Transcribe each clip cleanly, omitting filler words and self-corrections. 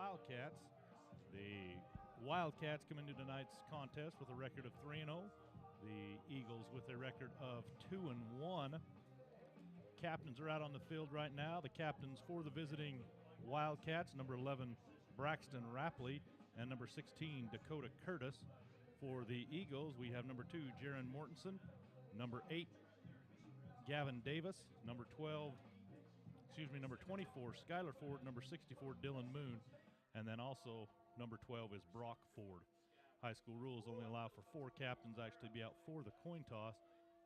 Wildcats. The Wildcats come into tonight's contest with a record of 3-0. The Eagles with a record of 2-1. Captains are out on the field right now. The captains for the visiting Wildcats, number 11, Braxton Rapley, and number 16, Dakota Curtis. For the Eagles, we have number 2, Jaron Mortensen, number 8, Gavin Davis, number 24, Skylar Ford, number 64, Dylan Moon, and then also number 12 is Brock Ford. High school rules only allow for 4 captains actually be out for the coin toss.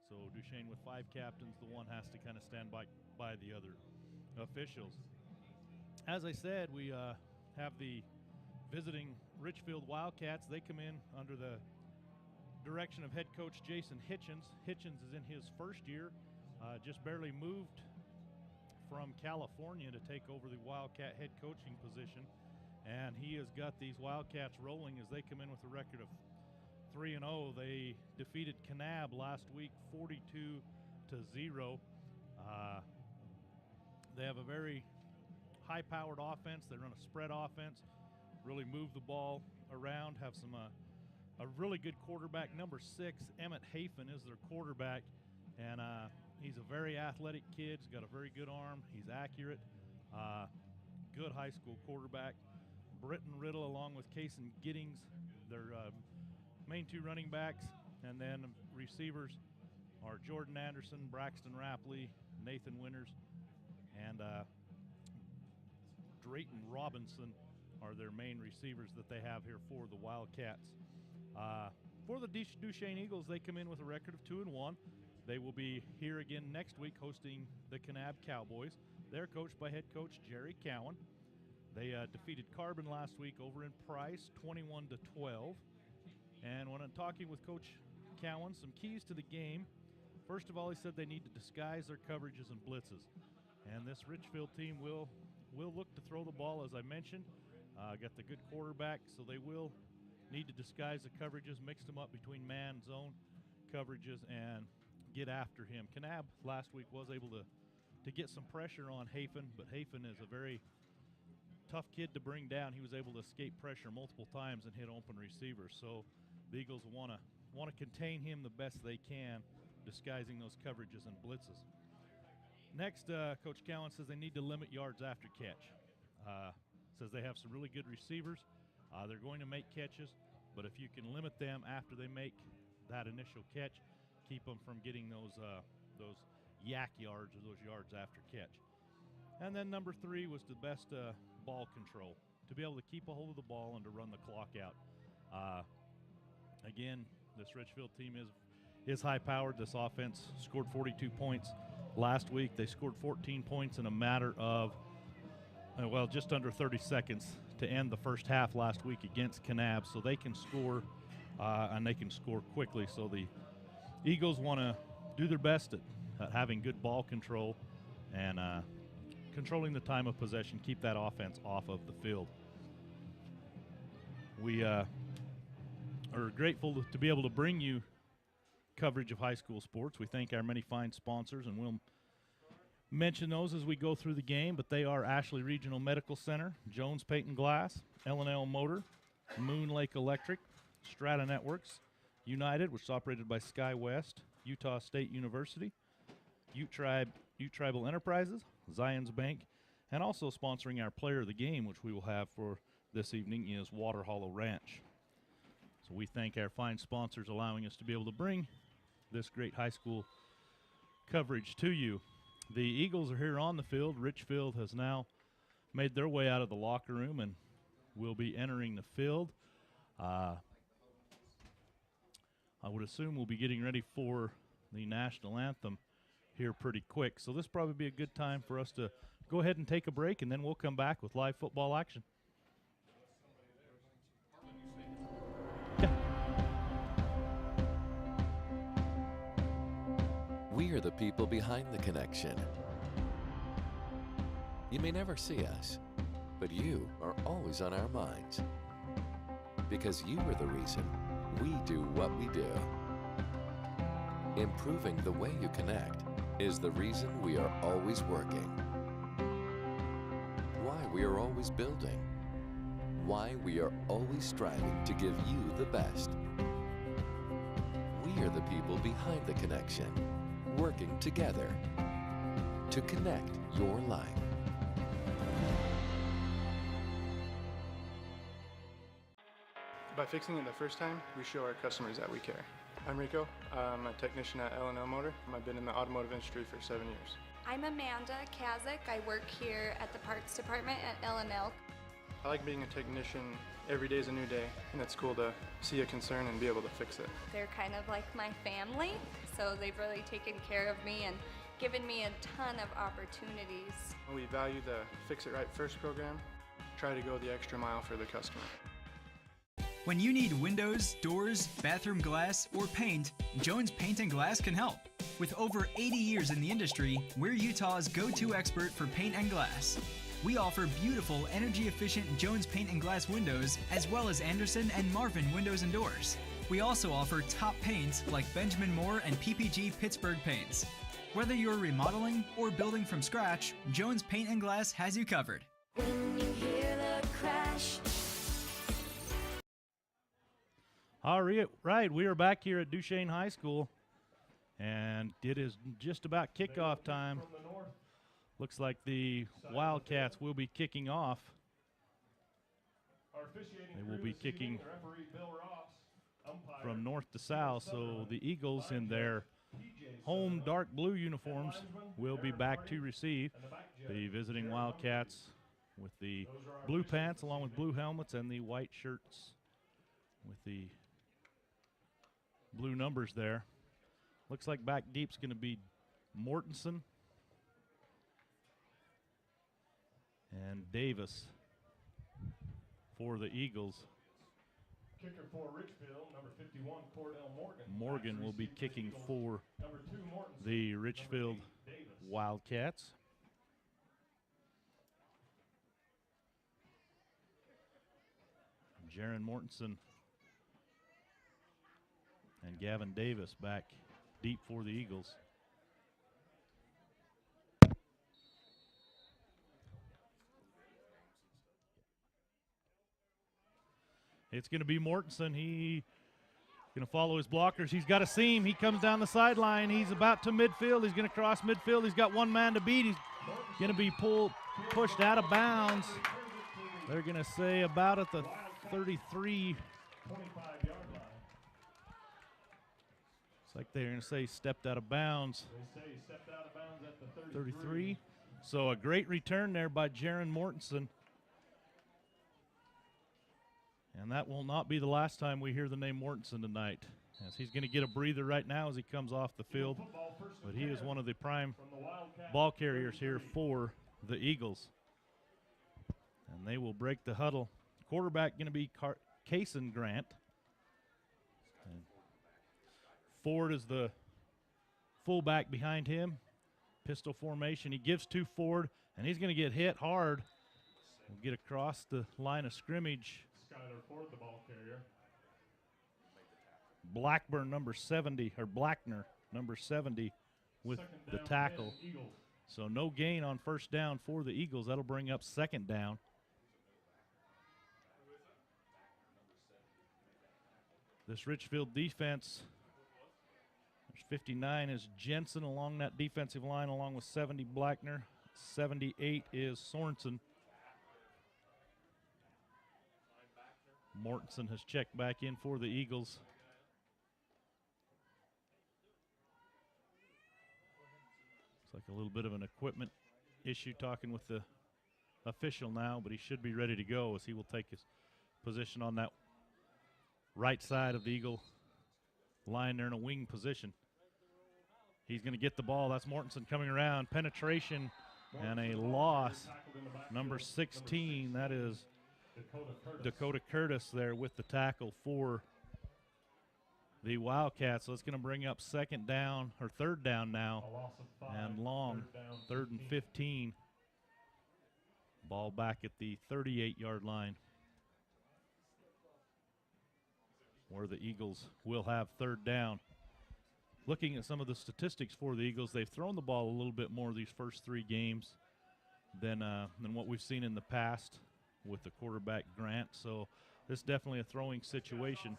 So Duchesne with 5 captains, the one has to kind of stand by the other officials. As I said, we have the visiting Richfield Wildcats. They come in under the direction of head coach Jason Hitchens. Hitchens is in his first year, just barely moved from California to take over the Wildcat head coaching position, and he has got these Wildcats rolling as they come in with a record of 3-0. They defeated Kanab last week 42-0. They have a very high-powered offense. They run a spread offense, really move the ball around, have some a really good quarterback. Number 6, Emmett Hafen, is their quarterback, and he's a very athletic kid. He's got a very good arm. He's accurate. Good high school quarterback. Britton Riddle along with Kason Giddings, their main 2 running backs, and then receivers are Jordan Anderson, Braxton Rapley, Nathan Winters, and Drayton Robinson are their main receivers that they have here for the Wildcats. For the Duchesne Eagles, they come in with a record of 2-1. They will be here again next week hosting the Kanab Cowboys. They're coached by head coach Jerry Cowan. They defeated Carbon last week over in Price, 21-12. And when I'm talking with Coach Cowan, some keys to the game. First of all, he said they need to disguise their coverages and blitzes. And this Richfield team will look to throw the ball, as I mentioned. Got the good quarterback, so they will need to disguise the coverages, mix them up between man, zone coverages, and get after him. Kanab last week was able to get some pressure on Hafen, but Hafen is a very tough kid to bring down. He was able to escape pressure multiple times and hit open receivers. So the Eagles want to contain him the best they can, disguising those coverages and blitzes. Next, Coach Cowan says they need to limit yards after catch. Says they have some really good receivers. They're going to make catches, but if you can limit them after they make that initial catch, keep them from getting those yak yards or those yards after catch. And then number 3 was the best ball control, to be able to keep a hold of the ball and to run the clock out. Again, this Richfield team is high-powered. This offense scored 42 points last week. They scored 14 points in a matter of, just under 30 seconds to end the first half last week against Kanab. So they can score, and they can score quickly. So the Eagles want to do their best at having good ball control and controlling the time of possession, keep that offense off of the field. We are grateful to be able to bring you coverage of high school sports. We thank our many fine sponsors, and we'll mention those as we go through the game, but they are Ashley Regional Medical Center, Jones Peyton Glass, L&L Motor, Moon Lake Electric, Strata Networks, United, which is operated by SkyWest, Utah State University, Ute Tribal Enterprises, Zions Bank, and also sponsoring our player of the game, which we will have for this evening, is Water Hollow Ranch. So we thank our fine sponsors allowing us to be able to bring this great high school coverage to you. The Eagles are here on the field. Richfield has now made their way out of the locker room and will be entering the field. I would assume we'll be getting ready for the national anthem here pretty quick. So this probably be a good time for us to go ahead and take a break, and then we'll come back with live football action. We are the people behind the connection. You may never see us, but you are always on our minds. Because you are the reason we do what we do. Improving the way you connect is the reason we are always working. Why we are always building. why we are always striving to give you the best. We are the people behind the connection, working together to connect your life. By fixing it the first time, we show our customers that we care. I'm Rico. I'm a technician at L&L Motor. I've been in the automotive industry for 7 years. I'm Amanda Kazik. I work here at the parts department at L&L. I like being a technician. Every day is a new day, and it's cool to see a concern and be able to fix it. They're kind of like my family, so they've really taken care of me and given me a ton of opportunities. We value the Fix It Right First program. Try to go the extra mile for the customer. When you need windows, doors, bathroom glass, or paint, Jones Paint and Glass can help. With over 80 years in the industry, we're Utah's go-to expert for paint and glass. We offer beautiful, energy-efficient Jones Paint and Glass windows, as well as Anderson and Marvin windows and doors. We also offer top paints like Benjamin Moore and PPG Pittsburgh paints. Whether you're remodeling or building from scratch, Jones Paint and Glass has you covered. When you hear the crash. All right, we are back here at Duchesne High School, and it is just about kickoff time. Looks like the Wildcats will be kicking off. They will be kicking from north to south, so the Eagles in their home dark blue uniforms will be back to receive. The visiting Wildcats with the blue pants along with blue helmets and the white shirts with the blue numbers there. Looks like back deep's going to be Mortensen and Davis for the Eagles. Kicker for Richfield, number 51, Cordell Morgan. Morgan will be kicking for Number 2, Mortensen. the Richfield Number 8, Davis. Wildcats. Jaron Mortensen and Gavin Davis back deep for the Eagles. It's going to be Mortensen. He's going to follow his blockers. He's got a seam. He comes down the sideline. He's about to midfield. He's going to cross midfield. He's got one man to beat. He's going to be pushed out of bounds. They're going to say about at the 33. 25-yard line. It's like they're going to say stepped out of bounds. They say he stepped out of bounds at the 33. So a great return there by Jaron Mortensen. And that will not be the last time we hear the name Mortensen tonight, as he's going to get a breather right now as he comes off the field. But he is one of the prime ball carriers here for the Eagles. And they will break the huddle. Quarterback going to be Cason Grant. And Ford is the fullback behind him. Pistol formation. He gives to Ford, and he's going to get hit hard. We'll get across the line of scrimmage. Skyler Ford, the ball carrier. Blackburn, number 70, or Blackner, number 70, with the tackle. So no gain on first down for the Eagles. That'll bring up second down. This Richfield defense, there's 59 is Jensen along that defensive line, along with 70 Blackner. 78 is Sorensen. Mortensen has checked back in for the Eagles. It's like a little bit of an equipment issue talking with the official now, but he should be ready to go as he will take his position on that right side of the Eagle line there in a wing position. He's going to get the ball. That's Mortensen coming around. Penetration and a loss. Number 16, that is Dakota Curtis there with the tackle for the Wildcats. So it's going to bring up second down, or third down now, and long, third and 15. Ball back at the 38-yard line, where the Eagles will have third down. Looking at some of the statistics for the Eagles, they've thrown the ball a little bit more these first three games than what we've seen in the past. with the quarterback Grant. So this is definitely a throwing situation.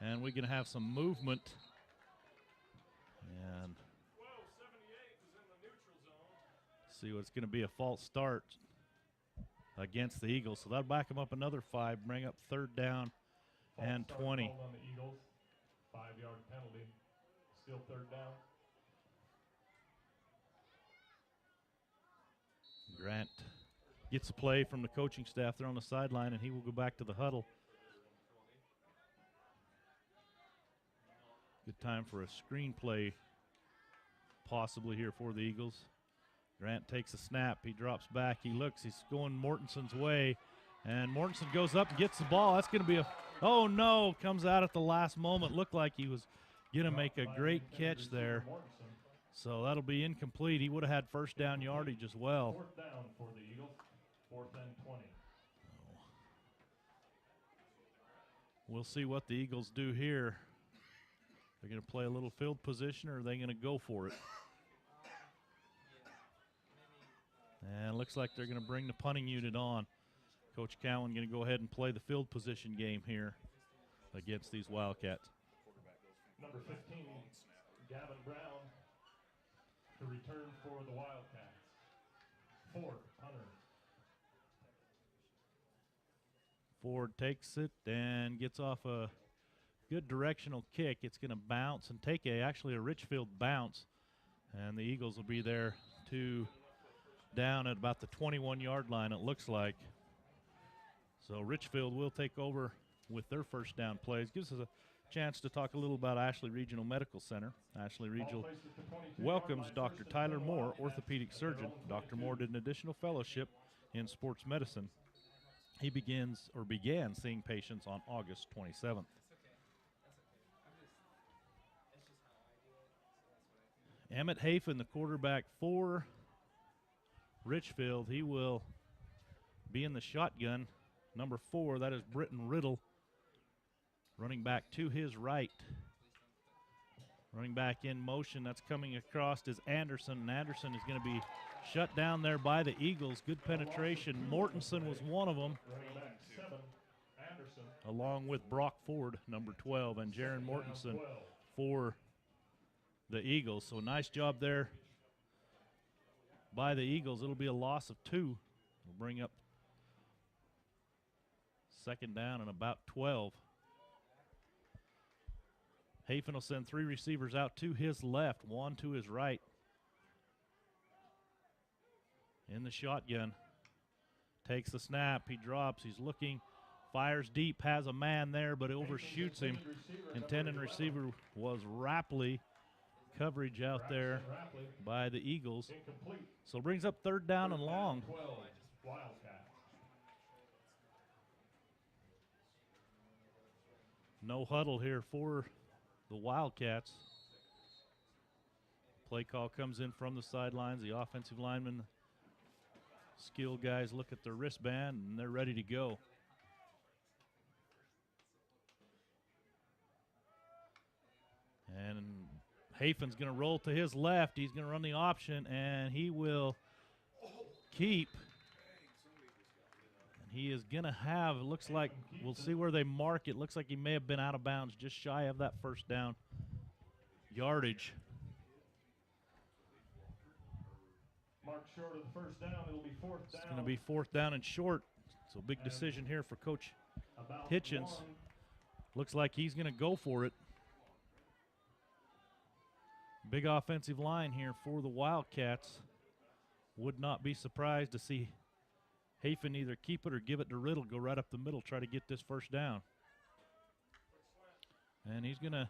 And we're going to have some movement. And see what's going to be a false start against the Eagles. So that'll back them up another 5, bring up 3rd down and 20. On the Eagles, 5-yard penalty. Still 3rd down. Grant gets a play from the coaching staff there on the sideline, and he will go back to the huddle. Good time for a screenplay possibly here for the Eagles. Grant takes a snap. He drops back. He looks. He's going Mortenson's way. And Mortensen goes up and gets the ball. That's going to be a – oh, no. Comes out at the last moment. Looked like he was going to make a great catch there. So that'll be incomplete. He would have had 1st down yardage as well. 4th down for the Eagles. 4th and 20. We'll see what the Eagles do here. They're going to play a little field position, or are they going to go for it? And it looks like they're going to bring the punting unit on. Coach Cowan going to go ahead and play the field position game here against these Wildcats. Number 15, Gavin Brown, to return for the Wildcats. Ford, Hunter. Ford takes it and gets off a good directional kick. It's going to bounce and take actually a Richfield bounce. And the Eagles will be there to down at about the 21-yard line, it looks like. So Richfield will take over with their 1st down plays. Gives us a chance to talk a little about Ashley Regional Medical Center. Ashley Regional welcomes Dr. Tyler Moore, orthopedic surgeon. Dr. Moore did an additional fellowship in sports medicine. He began seeing patients on August 27th. Emmett Hafen, the quarterback for Richfield, he will be in the shotgun. Number 4, that is Britton Riddle. Running back to his right. Running back in motion, that's coming across is Anderson, and Anderson is going to be shut down there by the Eagles. Good penetration. Mortensen was one of them, Running back 7, Anderson. along with Brock Ford, number 12, and Jaron Mortensen for the Eagles. So nice job there by the Eagles. It'll be a loss of 2. We'll bring up 2nd down and about 12. Hafen will send 3 receivers out to his left, 1 to his right. In the shotgun. Takes the snap. He drops. He's looking. Fires deep. Has a man there, but overshoots him. Intended receiver was Rapley. Coverage out there by the Eagles. So brings up 3rd down and long. 12, Wildcats. No huddle here for the Wildcats. Play call comes in from the sidelines. The offensive linemen, skill guys look at their wristband, and they're ready to go. And Hafen's going to roll to his left. He's going to run the option, and he will keep. And he is going to have, it looks like, we'll see where they mark it. Looks like he may have been out of bounds just shy of that 1st down yardage. Mark short of the 1st down. It'll be 4th down. It's going to be 4th down and short. So big decision here for Coach Hitchens. Looks like he's going to go for it. Big offensive line here for the Wildcats. Would not be surprised to see Hafen either keep it or give it to Riddle, go right up the middle, try to get this 1st down. And he's going to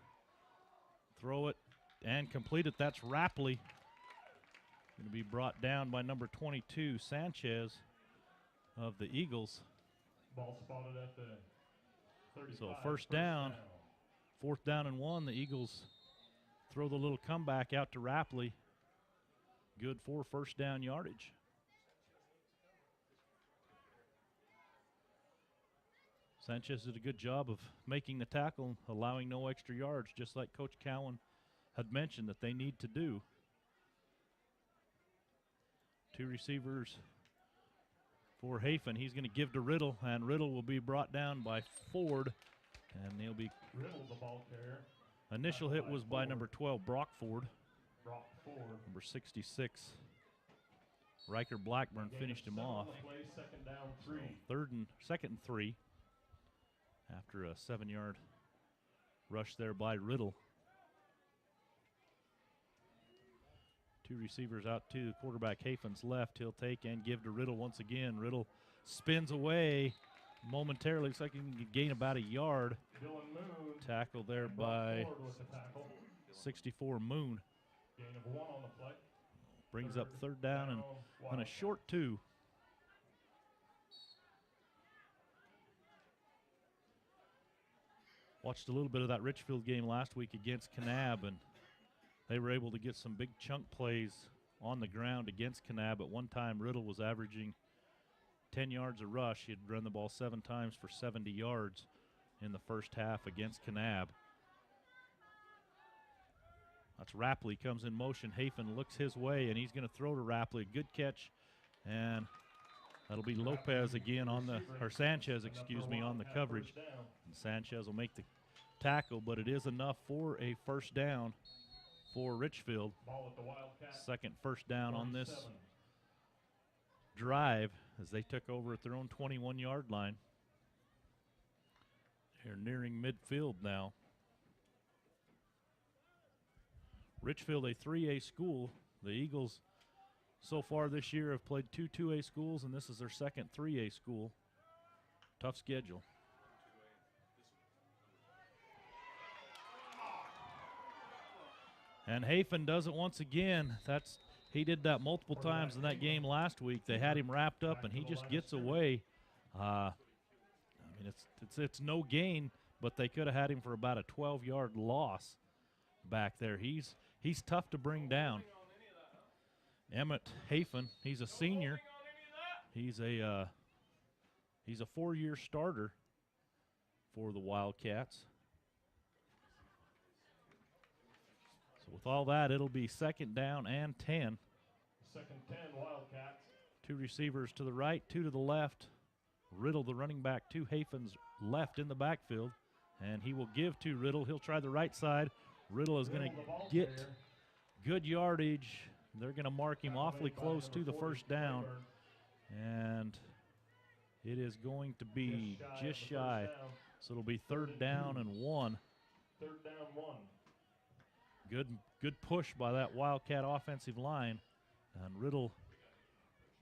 throw it and complete it. That's Rapley. Going to be brought down by number 22, Sanchez of the Eagles. Ball spotted at the 35. So 1st down, 4th down and 1. The Eagles throw the little comeback out to Rapley. Good for 1st down yardage. Sanchez did a good job of making the tackle, allowing no extra yards, just like Coach Cowan had mentioned that they need to do. 2 receivers for Hafen. He's going to give to Riddle, and Riddle will be brought down by Ford, and he'll be. Riddle, the ball carrier. Initial hit was by number 12, Brock Ford. Brock Ford. Number 66, Riker Blackburn finished him off. Play, second down, 3. Second and 3 after a 7-yard rush there by Riddle. 2 receivers out to the quarterback. Hafen's left. He'll take and give to Riddle once again. Riddle spins away momentarily. Looks like he can gain about a yard. Tackle there by 64 Moon. Gain of 1 on the play. Brings up third down and on a short 2. Watched a little bit of that Richfield game last week against Kanab, and they were able to get some big chunk plays on the ground against Kanab. At one time, Riddle was averaging 10 yards a rush. He had run the ball 7 times for 70 yards in the first half against Kanab. That's Rapley comes in motion. Hafen looks his way, and he's going to throw to Rapley. Good catch, and that'll be Lopez again on the, or Sanchez, excuse me, on the coverage. And Sanchez will make the tackle, but it is enough for a first down for Richfield. Second first down on this drive as they took over at their own 21-yard line. They're nearing midfield now. Richfield, a 3A school. The Eagles so far this year have played 2 2A schools, and this is their second 3A school. Tough schedule. And Hafen does it once again. He did that multiple times in that game last week. They had him wrapped up, and he just gets away. I mean, it's no gain, but they could have had him for about a 12-yard loss back there. He's tough to bring down. Emmett Hafen, he's a senior. He's a 4-year starter for the Wildcats. So with all that, it'll be second down and 10. Second 10, Wildcats. 2 receivers to the right, 2 to the left. Riddle, the running back, to Hafen's left in the backfield. And he will give to Riddle. He'll try the right side. Riddle is going to get good yardage. They're going to mark him awfully close to the first down. And it is going to be just shy. So it'll be third down and 1. Third down 1. Good push by that Wildcat offensive line. And Riddle,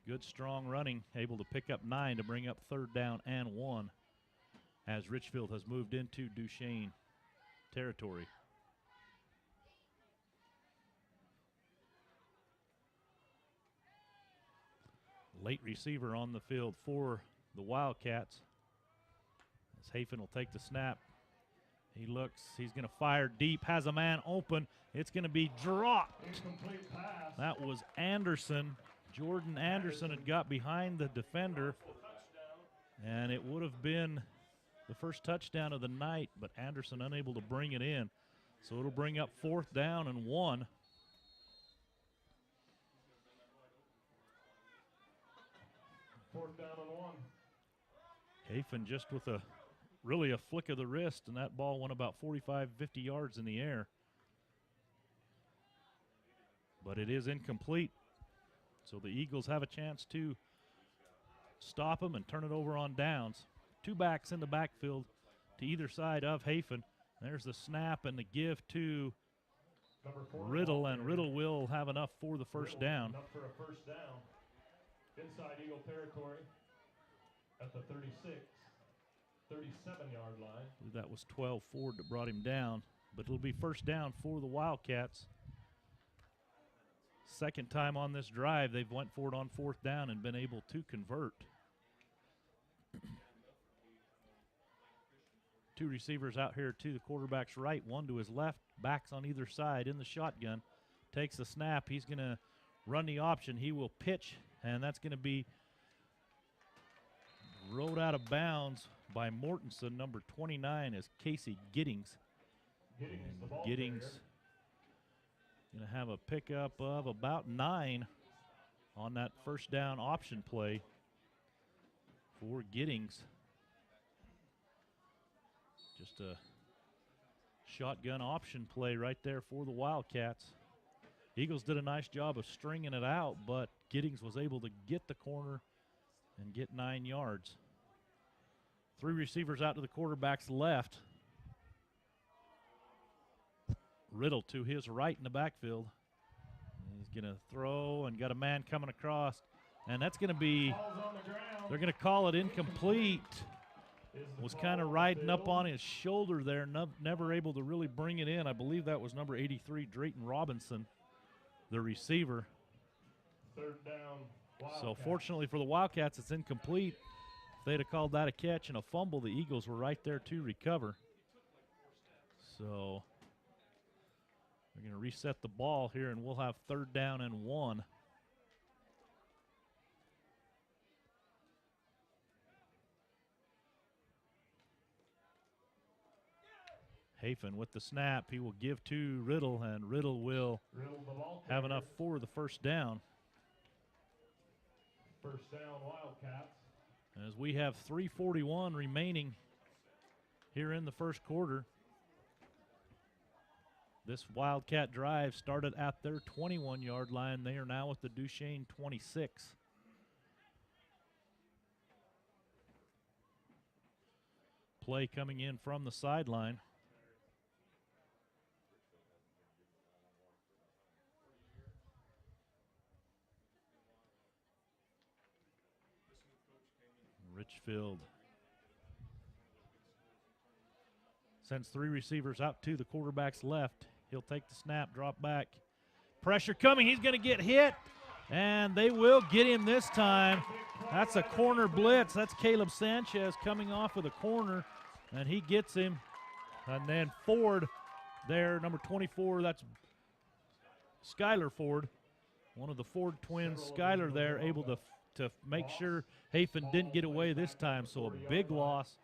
good strong running, able to pick up 9 to bring up third down and 1 as Richfield has moved into Duchesne territory. Late receiver on the field for the Wildcats. As Hafen will take the snap. He looks, he's going to fire deep, has a man open. It's going to be dropped. That was Anderson. Jordan Anderson had got behind the defender, and it would have been the first touchdown of the night, but Anderson unable to bring it in. So it'll bring up fourth down and 1. Fourth down and 1. Hafen just with really a flick of the wrist, and that ball went about 45, 50 yards in the air. But it is incomplete. So the Eagles have a chance to stop him and turn it over on downs. 2 backs in the backfield to either side of Hafen. There's the snap and the give to Riddle, and Riddle will have enough for the first down. Enough for a first down. Inside Eagle territory at the 37-yard line. I believe that was 12 Ford that brought him down, but it'll be first down for the Wildcats. Second time on this drive they've went for it on fourth down and been able to convert. 2 receivers out here to the quarterback's right, 1 to his left, backs on either side in the shotgun. Takes the snap, he's going to run the option, he will pitch, and that's going to be rode out of bounds by Mortensen. Number 29 is Casey Giddings. Giddings going to have a pickup of about 9 on that first down option play. for Giddings. Just a shotgun option play right there for the Wildcats. Eagles did a nice job of stringing it out, but Giddings was able to get the corner and get 9 yards. 3 receivers out to the quarterback's left. Riddle to his right in the backfield. He's going to throw and got a man coming across. And that's going to be, they're going to call it incomplete. Was kind of riding up on his shoulder there, never able to really bring it in. I believe that was number 83, Drayton Robinson, the receiver. Third down, Wildcats. So fortunately for the Wildcats, it's incomplete. If they'd have called that a catch and a fumble, the Eagles were right there to recover. So we're going to reset the ball here, and we'll have 3rd down and 1. Hafen with the snap. He will give to Riddle, and Riddle will have enough for the 1st down. 1st down, Wildcats. As we have 3:41 remaining here in the 1st quarter. This Wildcat drive started at their 21-yard line. They are now at the Duchesne 26. Play coming in from the sideline. Richfield sends 3 receivers out to the quarterback's left. He'll take the snap, drop back. Pressure coming. He's going to get hit, and they will get him this time. That's a corner blitz. That's Caleb Sanchez coming off of the corner, and he gets him. And then Ford there, number 24, that's Skylar Ford, one of the Ford twins. Skylar there able to make sure Hafen didn't get away this time, so a big loss.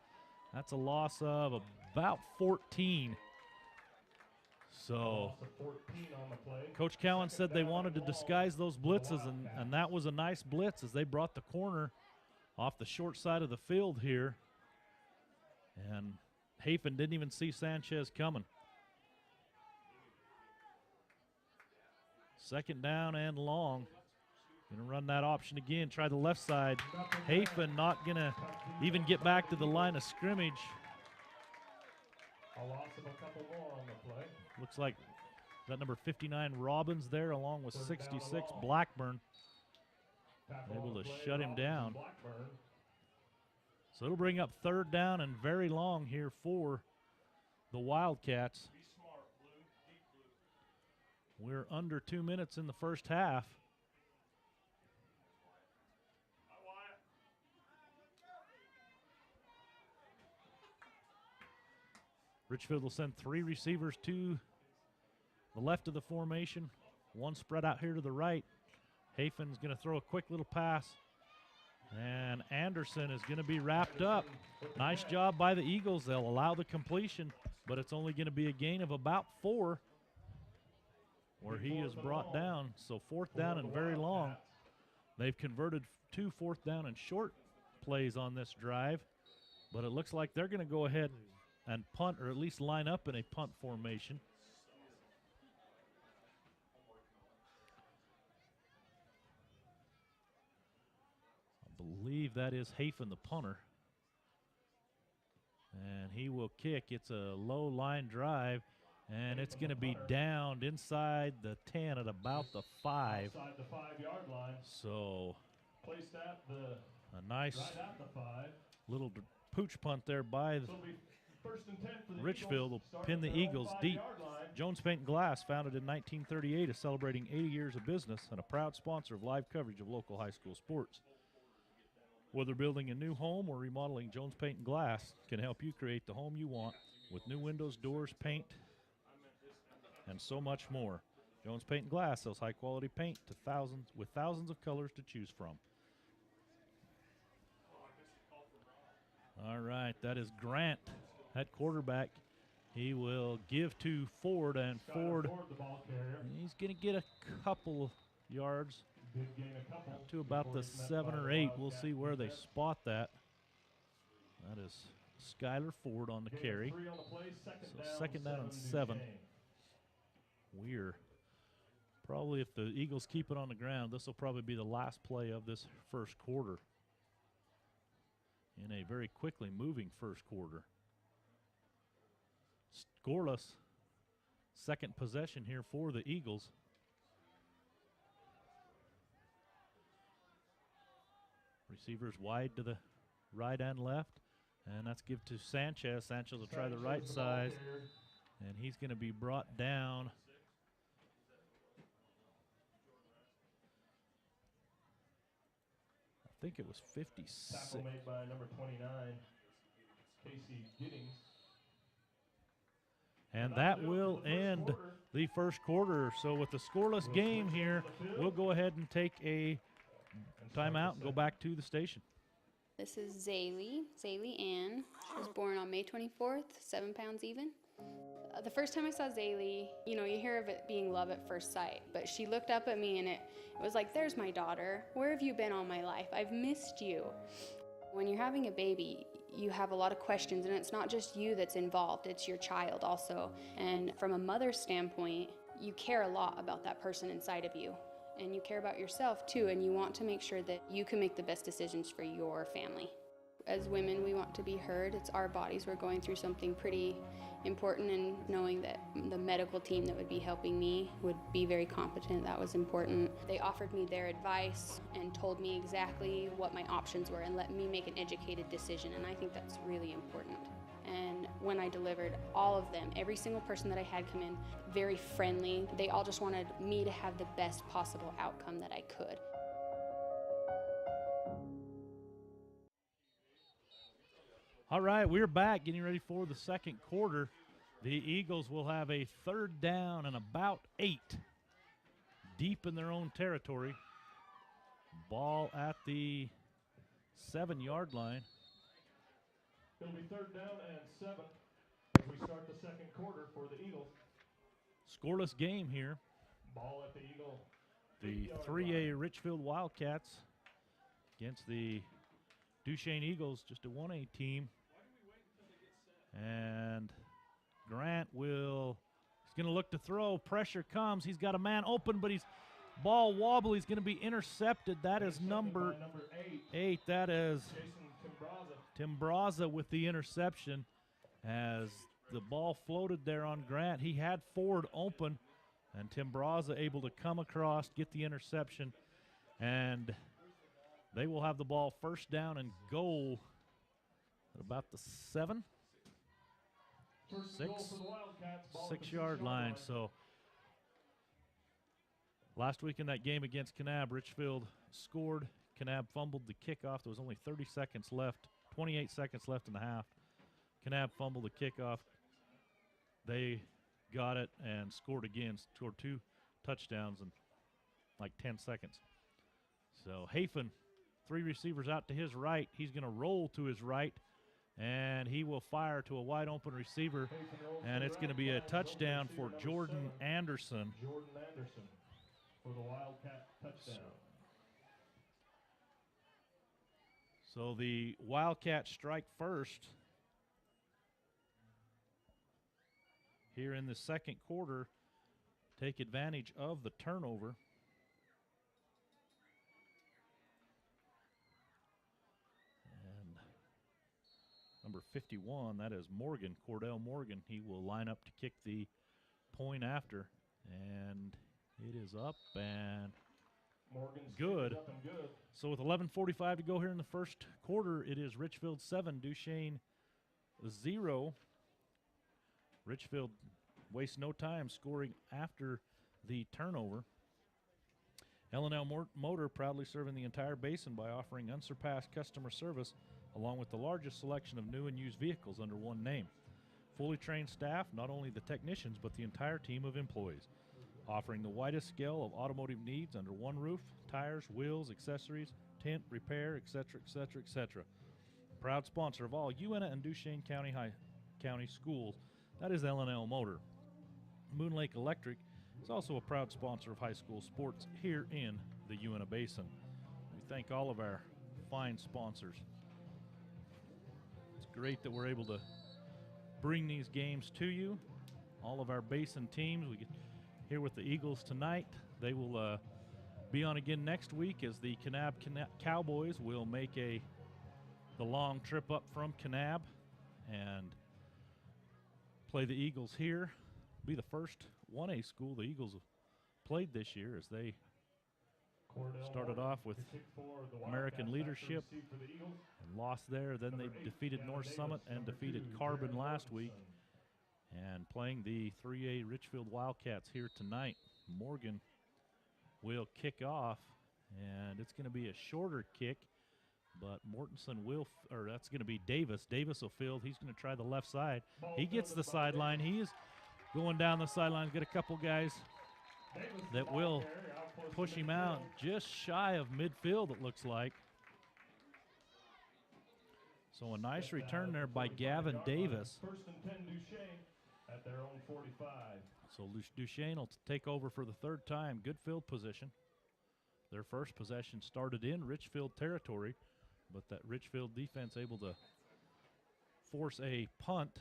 That's a loss of about 14. So Coach Cowan said they wanted to disguise those blitzes, and that was a nice blitz as they brought the corner off the short side of the field here. And Hafen didn't even see Sanchez coming. 2nd down and long. Going to run that option again, try the left side. Hafen not going to even get back to the line of scrimmage. A loss of a couple more on the play. Looks like that number 59 Robbins there along with 66 Blackburn. Able to shut him down. So it'll bring up 3rd down and very long here for the Wildcats. We're under 2 minutes in the 1st half. Richfield will send 3 receivers to the left of the formation. 1 spread out here to the right. Hafen's going to throw a quick little pass. And Anderson is going to be wrapped up. Nice job by the Eagles. They'll allow the completion, but it's only going to be a gain of about 4 where he is brought down. So 4th down and very long. They've converted 2 4th down and short plays on this drive, but it looks like they're going to go ahead and punt, or at least line up in a punt formation. I believe that is Hafen, the punter. And he will kick. It's a low line drive, and it's going to be downed inside the 10 at about the 5. Outside the 5-yard line. So Placed at the a nice right at the 5. little pooch punt there by So it'll be 1st and 10 for the Richfield will Eagles, pin the starting at their own Eagles deep. 5-yard line. Jones Paint and Glass, founded in 1938, is celebrating 80 years of business and a proud sponsor of live coverage of local high school sports. Whether building a new home or remodeling, Jones Paint and Glass can help you create the home you want with new windows, doors, paint, and so much more. Jones Paint and Glass sells high-quality paint to thousands of colors to choose from. All right, that is Grant at quarterback. He will give to Ford, and Ford, the ball carrier. he's going to get a couple yards Did gain a couple up to about before the he's met 7 by or the 8. We'll Wildcat see where they defense. spot that. That is Skylar Ford on the Gain of carry. 3 on the play, So second down and 7. Duchesne. We're probably, if the Eagles keep it on the ground, this will probably be the last play of this first quarter in a very quickly moving first quarter. Scoreless. Second possession here for the Eagles. Receivers wide to the right and left. And that's give to Sanchez. Sanchez will try the right side. And he's going to be brought down. I think it was 56. Tackle made by number 29, Casey Giddings. And that will end the first quarter. So with the scoreless game here, we'll go ahead and take a timeout and go back to the station. This is Zaylee Ann. She was born on May 24th, 7 pounds even. The first time I saw Zaylee, you hear of it being love at first sight, but she looked up at me and it was like, there's my daughter. Where have you been all my life? I've missed you. When you're having a baby, you have a lot of questions, and it's not just you that's involved, it's your child also. And from a mother's standpoint, you care a lot about that person inside of you. And you care about yourself too, and you want to make sure that you can make the best decisions for your family. As women, we want to be heard. It's our bodies. We're going through something pretty important, and knowing that the medical team that would be helping me would be very competent, that was important. They offered me their advice and told me exactly what my options were and let me make an educated decision, and I think that's really important. And when I delivered, all of them, every single person that I had come in, very friendly. They all just wanted me to have the best possible outcome that I could. All right, we're back getting ready for the second quarter. The Eagles will have a third down and about 8 deep in their own territory. Ball at the 7-yard line. It'll be third down and 7 as we start the second quarter for the Eagles. Scoreless game here. Ball at the Eagle. The 3A Richfield Wildcats against the Duchesne Eagles, just a 1A team. And Grant he's going to look to throw. Pressure comes. He's got a man open, but ball wobble. He's going to be intercepted. That is number 8. That is Timbraza with the interception as the ball floated there on Grant. He had Ford open, and Timbraza able to come across, get the interception, and they will have the ball first down and goal at about the 6-yard line. So last week in that game against Kanab, Richfield scored. Kanab fumbled the kickoff. There was only 30 seconds left, 28 seconds left in the half. Kanab fumbled the kickoff. They got it and scored again, scored 2 touchdowns in like 10 seconds. So Hafen, 3 receivers out to his right. He's going to roll to his right, and he will fire to a wide open receiver, and it's going to be a touchdown for Jordan Anderson. Jordan Anderson for the Wildcat touchdown. So the Wildcats strike first here in the second quarter, take advantage of the turnover. Number 51, that is Morgan, Cordell Morgan. He will line up to kick the point after, and it is up and Morgan's good. Up and good. So with 11:45 to go here in the first quarter, it is Richfield 7, Duchesne 0. Richfield wastes no time scoring after the turnover. L&L Motor proudly serving the entire basin by offering unsurpassed customer service along with the largest selection of new and used vehicles under one name. Fully trained staff, not only the technicians, but the entire team of employees. Offering the widest scale of automotive needs under one roof, tires, wheels, accessories, tint, repair, etc., etc., etc. Proud sponsor of all UNA and Duchesne County schools, that is L&L Motor. Moon Lake Electric is also a proud sponsor of high school sports here in the UNA Basin. We thank all of our fine sponsors. great that we're able to bring these games to you. All of our Basin teams. We get here with the Eagles tonight. They will be on again next week as the Kanab Cowboys will make the long trip up from Kanab and play the Eagles here. Be the first 1A school the Eagles have played this year, as they started off with American leadership and lost there. Then they defeated North Summit and defeated Carbon last week. And playing the 3A Richfield Wildcats here tonight. Morgan will kick off, and it's going to be a shorter kick, but Mortensen will, or that's going to be Davis. Davis will field. He's going to try the left side. He gets the sideline. He is going down the sideline. Got a couple guys that will push him out just shy of midfield, it looks like. So a nice return there by Gavin Davis. First and 10 Duchesne at their own 45. So Duchesne will take over for the third time. Good field position. Their first possession started in Richfield territory, but that Richfield defense able to force a punt.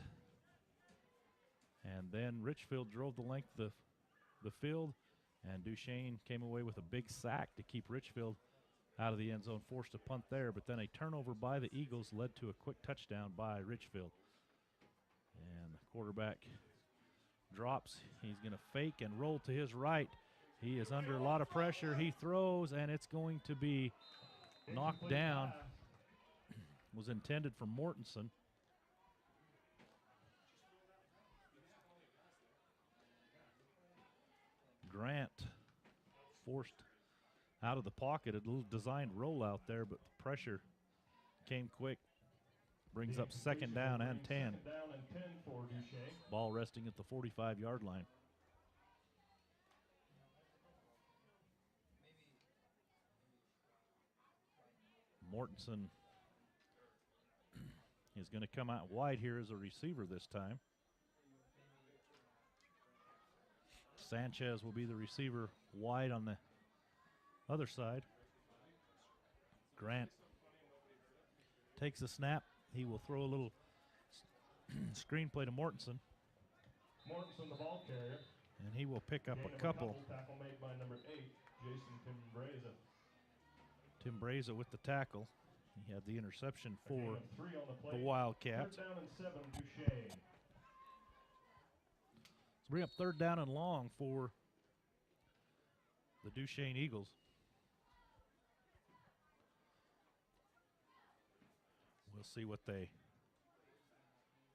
And then Richfield drove the length of the field, and Duchesne came away with a big sack to keep Richfield out of the end zone, forced a punt there. But then a turnover by the Eagles led to a quick touchdown by Richfield. And the quarterback drops. He's going to fake and roll to his right. He is under a lot of pressure. He throws, and it's going to be knocked down. Was intended for Mortensen. Grant forced out of the pocket. A little designed rollout there, but the pressure came quick. Brings up second down and 10. Second down and 10 for Duchesne. Ball resting at the 45-yard line. Mortensen is going to come out wide here as a receiver this time. Sanchez will be the receiver wide on the other side. Grant takes a snap. He will throw a little screenplay to Mortensen. Mortensen, the ball carrier. And he will pick up a couple. Tackle made by number 8, Jason Timbreza. Timbreza with the tackle. He had the interception for On the the Wildcats. Third down and 7, Duchesne. Let's bring up third down and long for the Duchesne Eagles. We'll see what they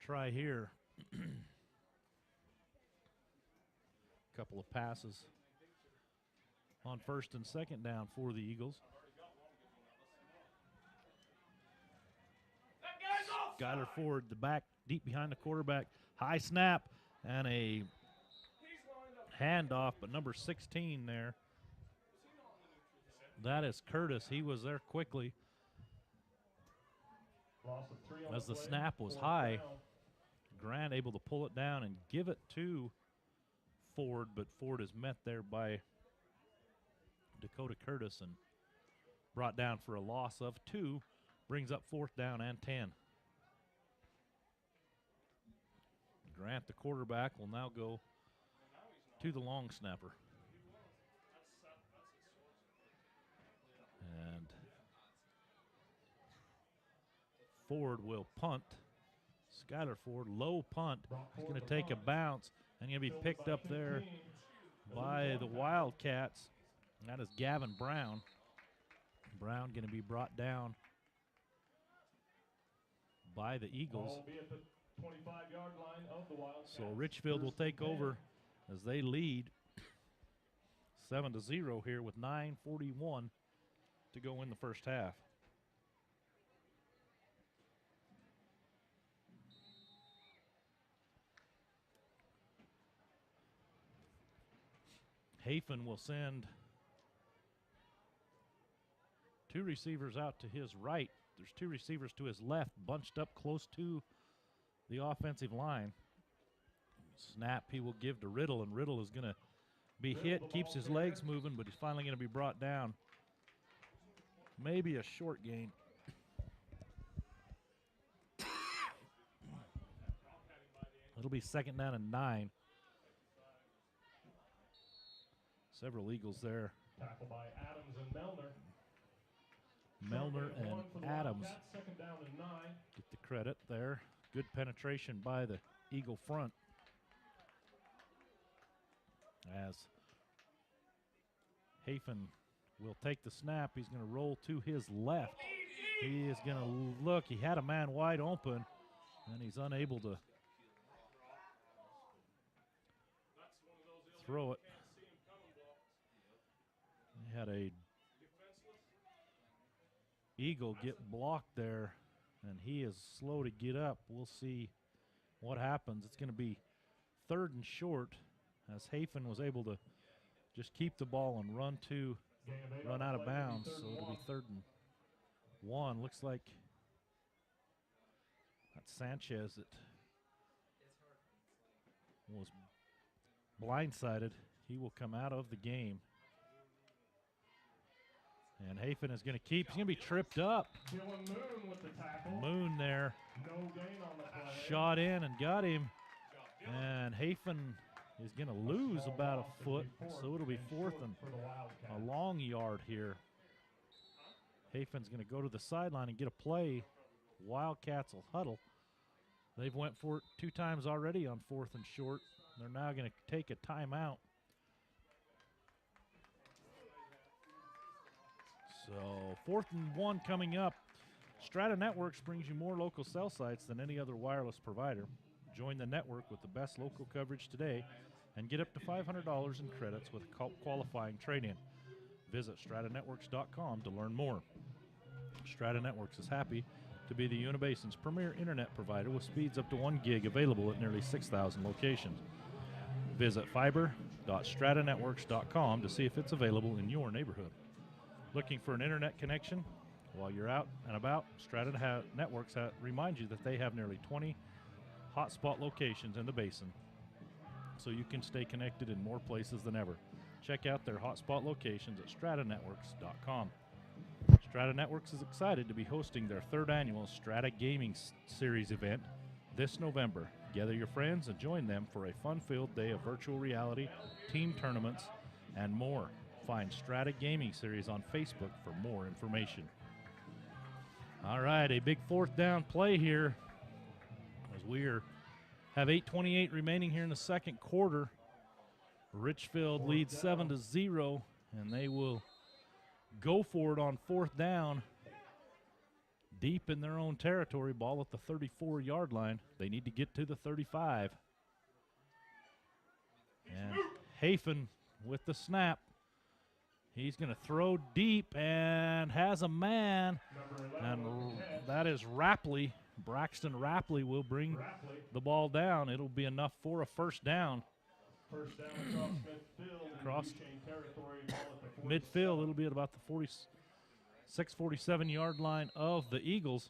try here. Couple of passes on first and second down for the Eagles. Skyler Ford, the back, deep behind the quarterback. High snap and a handoff, but number 16 there. That is Curtis. He was there quickly. As the snap was high, Grant able to pull it down and give it to Ford, but Ford is met there by Dakota Curtis and brought down for a loss of 2. Brings up fourth down and 10. Grant, the quarterback, will now go to the long snapper. And Ford will punt. Skyler Ford, low punt. He's going to take a bounce and going to be picked up there by the Wildcats. That is Gavin Brown. Brown going to be brought down by the Eagles. So Richfield will take over as they lead 7-0 here with 9:41 to go in the first half. Hafen will send 2 receivers out to his right. There's 2 receivers to his left, bunched up close to the offensive line. Snap he will give to Riddle, and Riddle is going to be hit, keeps his legs moving, but he's finally going to be brought down. Maybe a short gain. It'll be second down and 9. Several Eagles there. Tackled by Adams and Melner. Milner and Adams Second down and 9. get the credit there. Good penetration by the Eagle front. As Hafen will take the snap, he's going to roll to his left. He is going to look. He had a man wide open, and he's unable to throw it. He had a Eagle get blocked there, and he is slow to get up. We'll see what happens. It's going to be 3rd and short, as Hafen was able to just keep the ball and run out of bounds. So it'll be 3rd and 1. Looks like that's Sanchez that was blindsided. He will come out of the game. And Hafen is going to keep. He's going to be tripped up. Dylan Moon with the tackle. Moon there. No gain on the play. Shot in and got him. And Hafen is going to lose about a foot. So it'll be 4th and a long yard here. Hafen's going to go to the sideline and get a play. Wildcats will huddle. They've went for it 2 times already on 4th and short. They're now going to take a timeout. So 4th and 1 coming up. Strata Networks brings you more local cell sites than any other wireless provider. Join the network with the best local coverage today and get up to $500 in credits with a qualifying trade-in. Visit stratanetworks.com to learn more. Strata Networks is happy to be the Unibasin's premier internet provider with speeds up to 1 gig available at nearly 6,000 locations. Visit fiber.stratanetworks.com to see if it's available in your neighborhood. Looking for an internet connection? While you're out and about, Strata Networks remind you that they have nearly 20 hotspot locations in the basin, so you can stay connected in more places than ever. Check out their hotspot locations at stratanetworks.com. Strata Networks is excited to be hosting their 3rd annual Strata Gaming Series event this November. Gather your friends and join them for a fun-filled day of virtual reality, team tournaments, and more. Find Strata Gaming Series on Facebook for more information. All right, a big 4th down play here as we have 8:28 remaining here in the 2nd quarter. Richfield leads 7-0, and they will go for it on 4th down. Deep in their own territory, ball at the 34-yard line. They need to get to the 35. And Hafen with the snap. He's going to throw deep and has a man, and that is Rapley. Braxton Rapley will bring the ball down. It'll be enough for a 1st down. First down across midfield. Territory, midfield, it'll be at about the 47-yard line of the Eagles.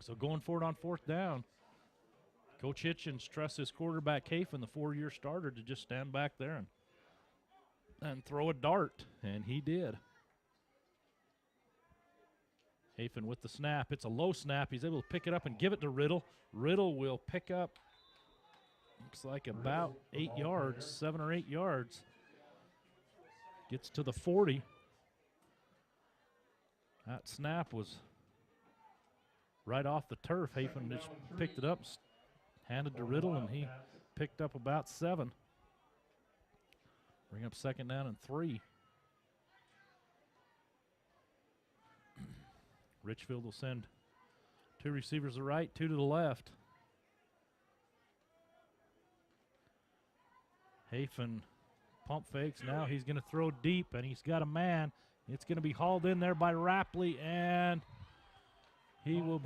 So going for it on 4th down. Coach Hitchens trusts his quarterback, Hafen, the 4-year starter, to just stand back there and throw a dart, and he did. Hafen with the snap. It's a low snap. He's able to pick it up and give it to Riddle. Riddle will pick up, looks like about 8 yards, 7 or 8 yards. Gets to the 40. That snap was right off the turf. Hafen just picked it up, handed to Riddle, and he picked up about 7. Bring up 2nd down and 3. Richfield will send 2 receivers to the right, 2 to the left. Hafen pump fakes. Now he's going to throw deep, and he's got a man. It's going to be hauled in there by Rapley, and he will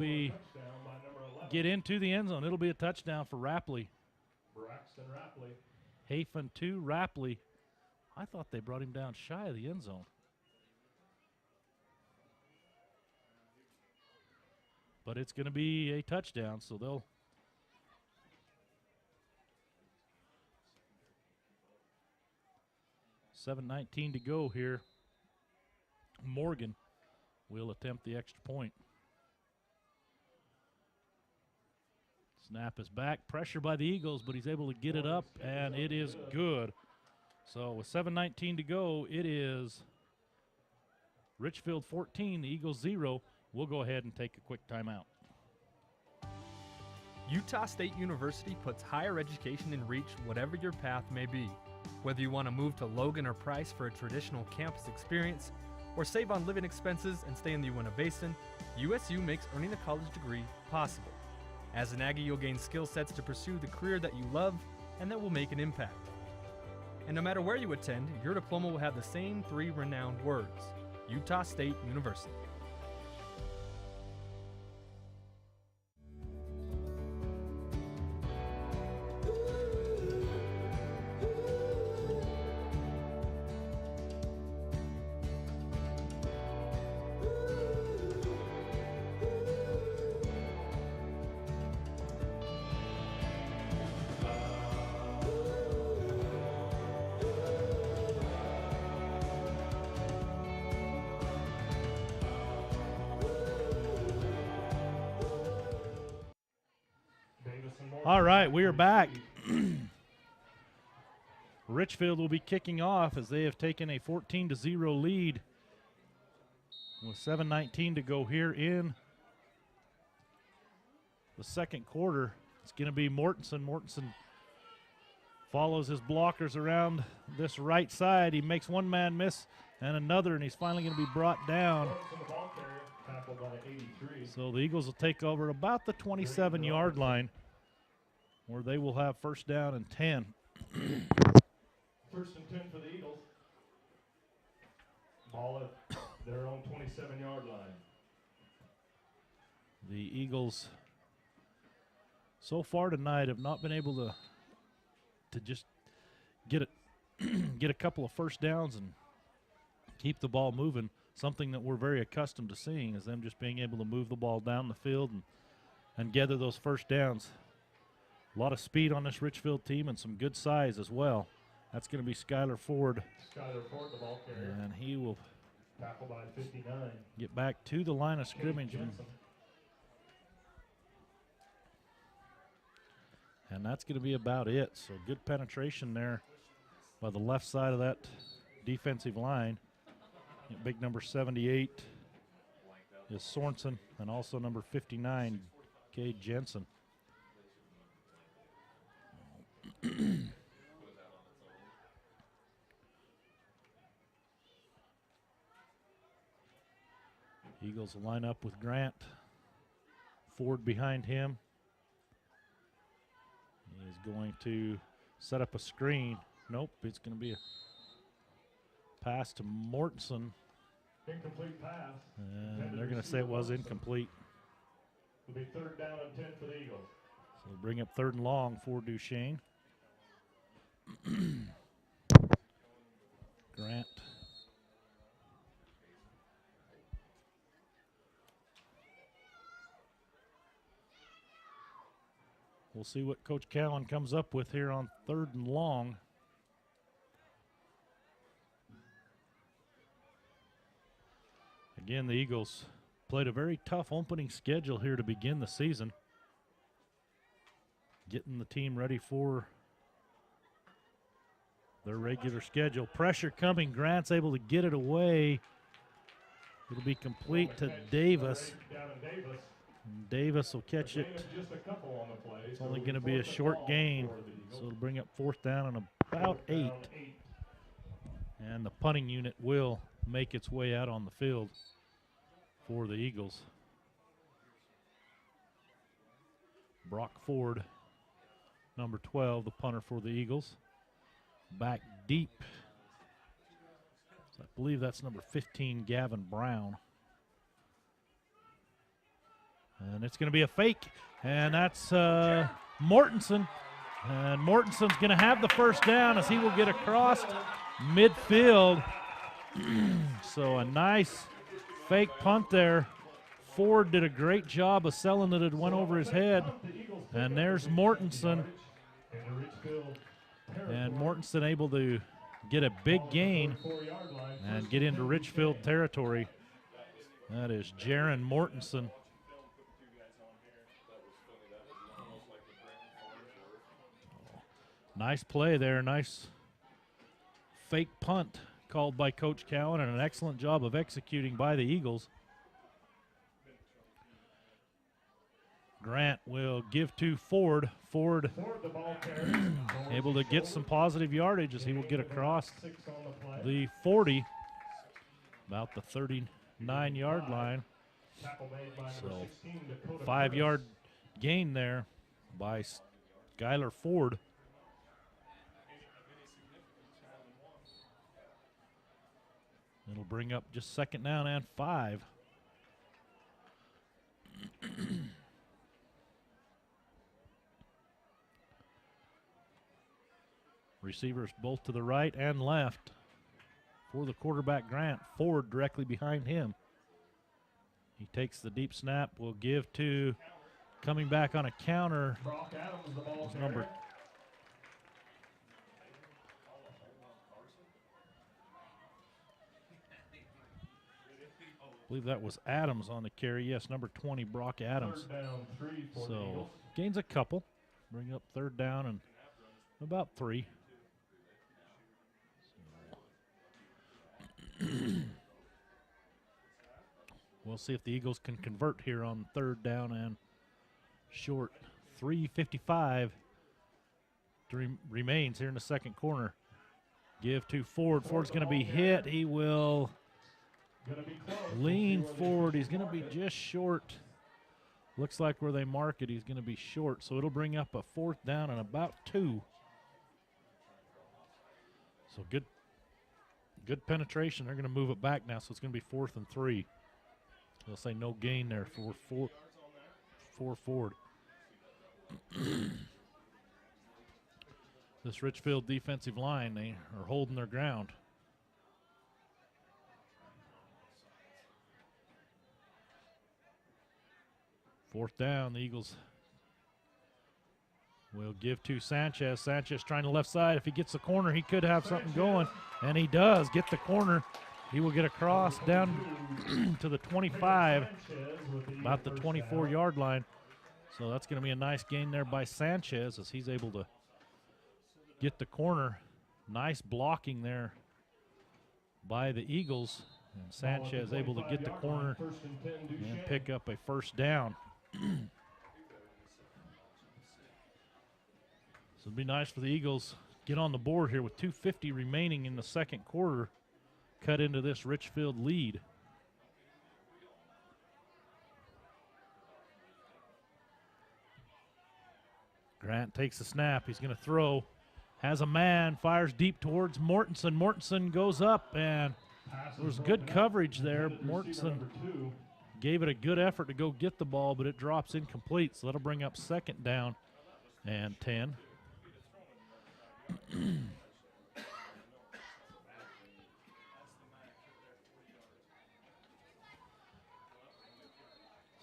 get into the end zone. It'll be a touchdown for Rapley. Braxton Rapley. Hafen to Rapley. I thought they brought him down shy of the end zone. But it's going to be a touchdown, so they'll $7:19 to go here. Morgan will attempt the extra point. Snap is back. Pressure by the Eagles, but he's able to get it up, and it is good. So with 7:19 to go, it is Richfield 14, the Eagles 0. We'll go ahead and take a quick timeout. Utah State University puts higher education in reach whatever your path may be. Whether you want to move to Logan or Price for a traditional campus experience, or save on living expenses and stay in the Uinta Basin, USU makes earning a college degree possible. As an Aggie, you'll gain skill sets to pursue the career that you love and that will make an impact. And no matter where you attend, your diploma will have the same 3 renowned words: Utah State University. All right, we are back. Richfield will be kicking off as they have taken a 14-0 lead with 7:19 to go here in the second quarter. It's going to be Mortensen. Mortensen follows his blockers around this right side. He makes one man miss and another, and he's finally going to be brought down. So the Eagles will take over at about the 27-yard line, where they will have first down and 10. First and 10 for the Eagles. Ball at their own 27-yard line. The Eagles so far tonight have not been able to just get a couple of first downs and keep the ball moving. Something that we're very accustomed to seeing is them just being able to move the ball down the field and gather those first downs. A lot of speed on this Richfield team and some good size as well. That's going to be Skylar Ford. Skylar Ford, the ball carrier. And he will tackle by 59. Get back to the line of scrimmage. And that's going to be about it. So good penetration there by the left side of that defensive line. Big number 78 is Sorensen, and also number 59, Cade Jensen. Eagles will line up with Grant. Ford behind him. He is going to set up a screen. Nope, it's going to be a pass to Mortensen. Incomplete pass. And they're going to say it was incomplete. It'll be third down and 10 for the Eagles. So they'll bring up third and long for Duchesne. Grant. We'll see what Coach Cowan comes up with here on third and long. Again, the Eagles played a very tough opening schedule here to begin the season. Getting the team ready for their regular schedule. Pressure coming. Grant's able to get it away. It'll be complete to Davis. And Davis will catch it. It's only going to be a short gain, so it'll bring up fourth down and about 8. And the punting unit will make its way out on the field for the Eagles. Brock Ford, number 12, the punter for the Eagles. Back deep. So I believe that's number 15, Gavin Brown. And it's going to be a fake, and that's Mortensen. And Mortensen's going to have the first down as he will get across midfield. So a nice fake punt there. Ford did a great job of selling it. It went over his head. And there's Mortensen. And Mortensen able to get a big gain and get into Richfield territory. That is Jaron Mortensen. Nice play there. Nice fake punt called by Coach Cowan, and an excellent job of executing by the Eagles. Grant will give to Ford. Ford able to get some positive yardage as he will get across the 40, about the 39-yard line. So 5-yard gain there by Skylar Ford. It'll bring up just 2nd down and 5. Receivers both to the right and left for the quarterback Grant. Ford directly behind him. He takes the deep snap, will give to, coming back on a counter, was number. I believe that was Adams on the carry. Yes, number 20, Brock Adams. So gains a couple. Bring up 3rd down and about 3. We'll see if the Eagles can convert here on 3rd down and short. 3:55 remains here in the 2nd quarter. Give to Ford. Ford's going to be hit. He will lean forward. He's going to be just short. Looks like where they mark it, he's going to be short. So it'll bring up a 4th down and about 2. So good penetration. They're going to move it back now, so it's going to be 4th and 3. They'll say no gain there for Ford. This Richfield defensive line, they are holding their ground. Fourth down, the Eagles will give to Sanchez. Sanchez trying the left side. If he gets the corner, he could have something going, and he does get the corner. He will get across down to the 25, about the 24-yard line. So that's going to be a nice gain there by Sanchez as he's able to get the corner. Nice blocking there by the Eagles. And Sanchez able to get the corner and pick up a 1st down. So it'd be nice for the Eagles get on the board here with 2:50 remaining in the 2nd quarter. Cut into this Richfield lead. Grant takes the snap. He's going to throw. Has a man. Fires deep towards Mortensen. Mortensen goes up, and there was good coverage there. Mortensen gave it a good effort to go get the ball, but it drops incomplete. So that'll bring up 2nd down and 10.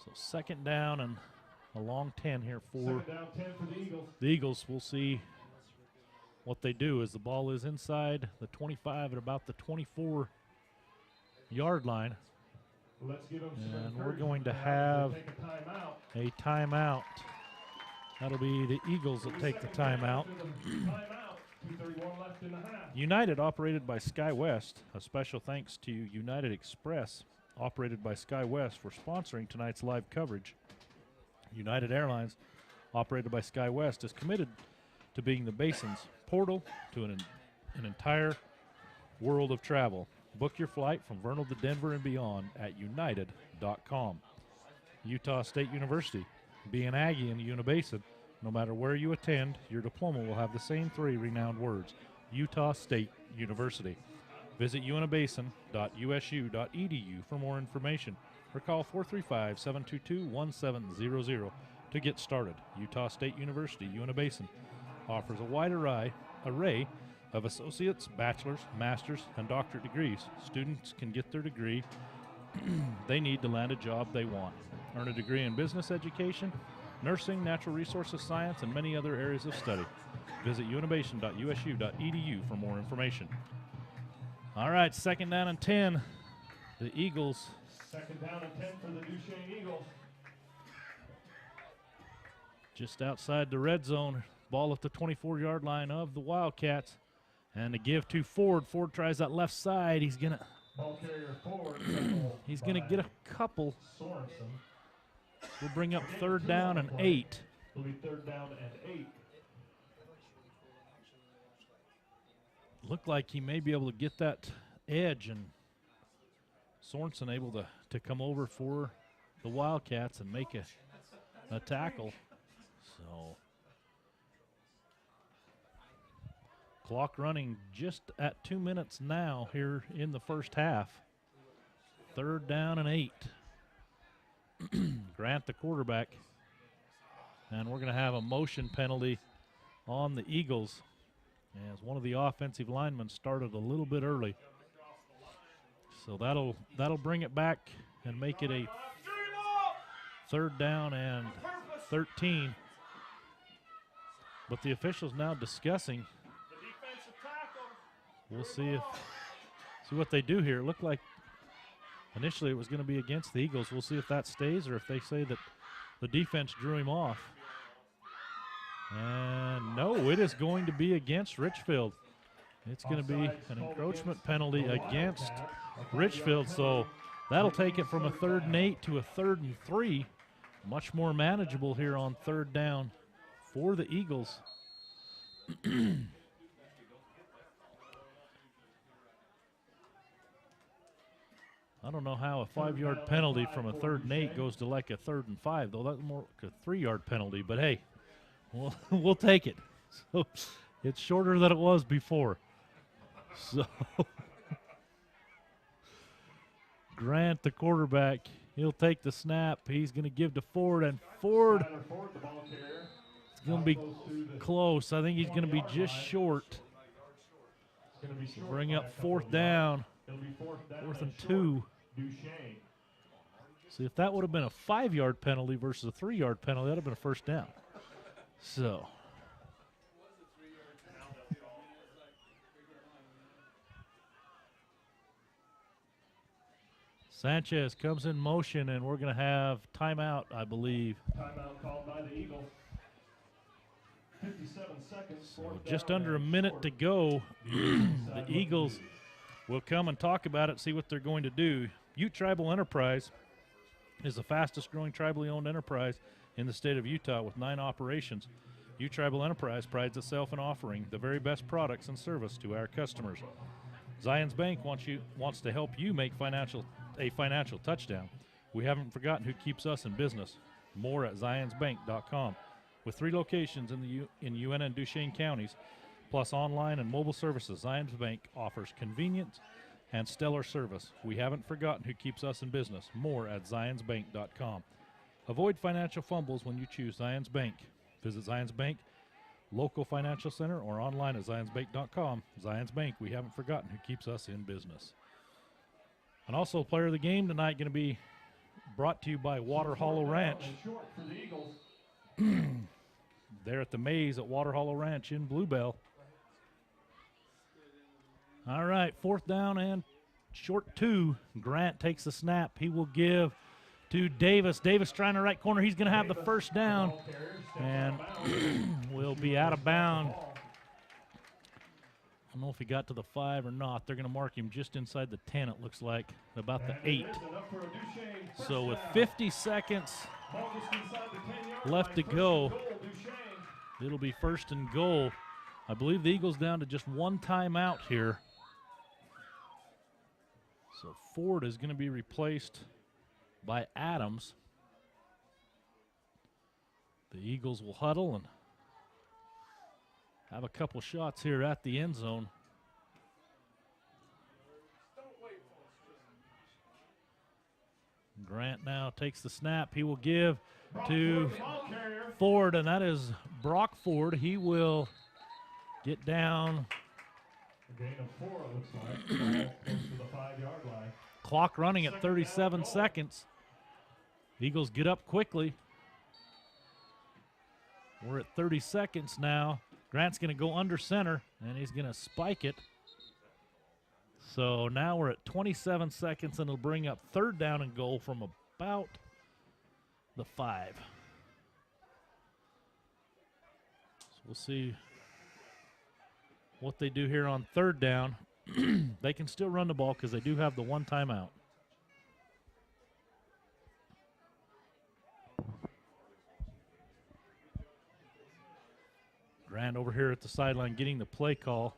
So 2nd down and a long 10 here for the Eagles. We'll see what they do as the ball is inside the 25 at about the 24-yard line. And we're going to have a timeout. That'll be the Eagles that take the timeout. United, operated by SkyWest. A special thanks to United Express, operated by SkyWest, for sponsoring tonight's live coverage. United Airlines, operated by SkyWest, is committed to being the Basin's portal to an entire world of travel. Book your flight from Vernal to Denver and beyond at united.com. Utah State University. Be an Aggie in the Unibasin. No matter where you attend, your diploma will have the same 3 renowned words: Utah State University. Visit unibasin.usu.edu for more information, or call 435-722-1700 to get started. Utah State University, Unibasin, offers a wide array of associates, bachelor's, master's, and doctorate degrees. Students can get their degree they need to land a job they want. Earn a degree in business education, nursing, natural resources science, and many other areas of study. Visit unibasin.usu.edu for more information. All right, 2nd down and 10. The Eagles. 2nd down and 10 for the Duchesne Eagles. Just outside the red zone. Ball at the 24-yard line of the Wildcats. And to give to Ford. Ford tries that left side. He's going to he's going to get a couple. We'll bring up 3rd down and 8. It'll be 3rd down and 8. Looked like he may be able to get that edge, and Sorensen able to come over for the Wildcats and make a tackle. So clock running just at 2 minutes now here in the first half. 3rd down and 8. Grant, the quarterback. And we're going to have a motion penalty on the Eagles as one of the offensive linemen started a little bit early. So that'll bring it back and make it a 3rd down and 13. But the officials now discussing. We'll see what they do here. It looked like initially it was going to be against the Eagles. We'll see if that stays or if they say that the defense drew him off. And no, it is going to be against Richfield. It's going to be an encroachment penalty against Richfield. So that'll take it from a 3rd and 8 to a 3rd and 3. Much more manageable here on 3rd down for the Eagles. I don't know how a 5-yard penalty from a 3rd and 8 goes to like a 3rd and 5, though. That's more like a 3-yard penalty. But hey, we'll take it. So it's shorter than it was before. So Grant, the quarterback, he'll take the snap. He's going to give to Ford, and Ford, it's going to be close. I think he's going to be just short. So bring up 4th down. 4th and 2. See, if that would have been a 5-yard penalty versus a 3-yard penalty, that would have been a 1st down. So Sanchez comes in motion, and we're going to have timeout, I believe. Timeout called by the Eagles. 57 seconds. So just under a minute to go. The Eagles will come and talk about it, see what they're going to do. Ute Tribal Enterprise is the fastest growing tribally owned enterprise in the state of Utah with 9 operations. Ute Tribal Enterprise prides itself in offering the very best products and service to our customers. Zions Bank wants to help you make a financial touchdown. We haven't forgotten who keeps us in business. More at zionsbank.com. With 3 locations in UNN and Duchesne counties, plus online and mobile services, Zions Bank offers convenience and stellar service. We haven't forgotten who keeps us in business. More at zionsbank.com. Avoid financial fumbles when you choose Zions Bank. Visit Zions Bank, local financial center, or online at zionsbank.com. Zions Bank, we haven't forgotten who keeps us in business. And also, player of the game tonight going to be brought to you by Water Hollow Ranch. They're at the maze at Water Hollow Ranch in Bluebell. All right, 4th down and short 2. Grant takes the snap. He will give to Davis. Davis trying the right corner. He's going to have the 1st down and will be out of bounds. I don't know if he got to the 5 or not. They're going to mark him just inside the 10, it looks like, about the 8. So with 50 seconds left to go, it'll be 1st and goal. I believe the Eagles down to just 1 timeout here. So Ford is going to be replaced by Adams. The Eagles will huddle and have a couple shots here at the end zone. Grant now takes the snap. He will give to Ford, and that is Brock Ford. He will get down. A gain of 4, it looks like. Close to the 5-yard line. Clock running at 37 seconds. Eagles get up quickly. We're at 30 seconds now. Grant's going to go under center, and he's going to spike it. So now we're at 27 seconds, and it'll bring up 3rd down and goal from about the 5. So we'll see what they do here on third down. They can still run the ball because they do have the one timeout. Grant over here at the sideline getting the play call.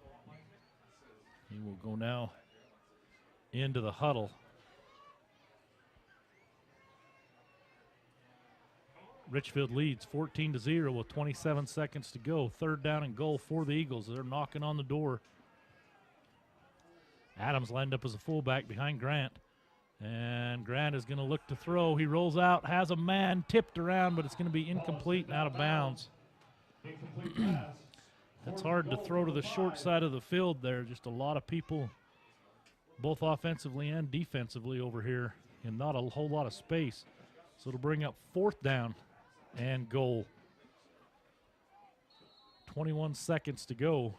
He will go now into the huddle. Richfield leads 14-0 with 27 seconds to go. Third down and goal for the Eagles. They're knocking on the door. Adams lined up as a fullback behind Grant. And Grant is going to look to throw. He rolls out, has a man tipped around, but it's going to be incomplete and out of bounds. It's hard to throw to the short side of the field there. Just a lot of people, both offensively and defensively over here, and not a whole lot of space. So it'll bring up fourth down and goal. 21 seconds to go.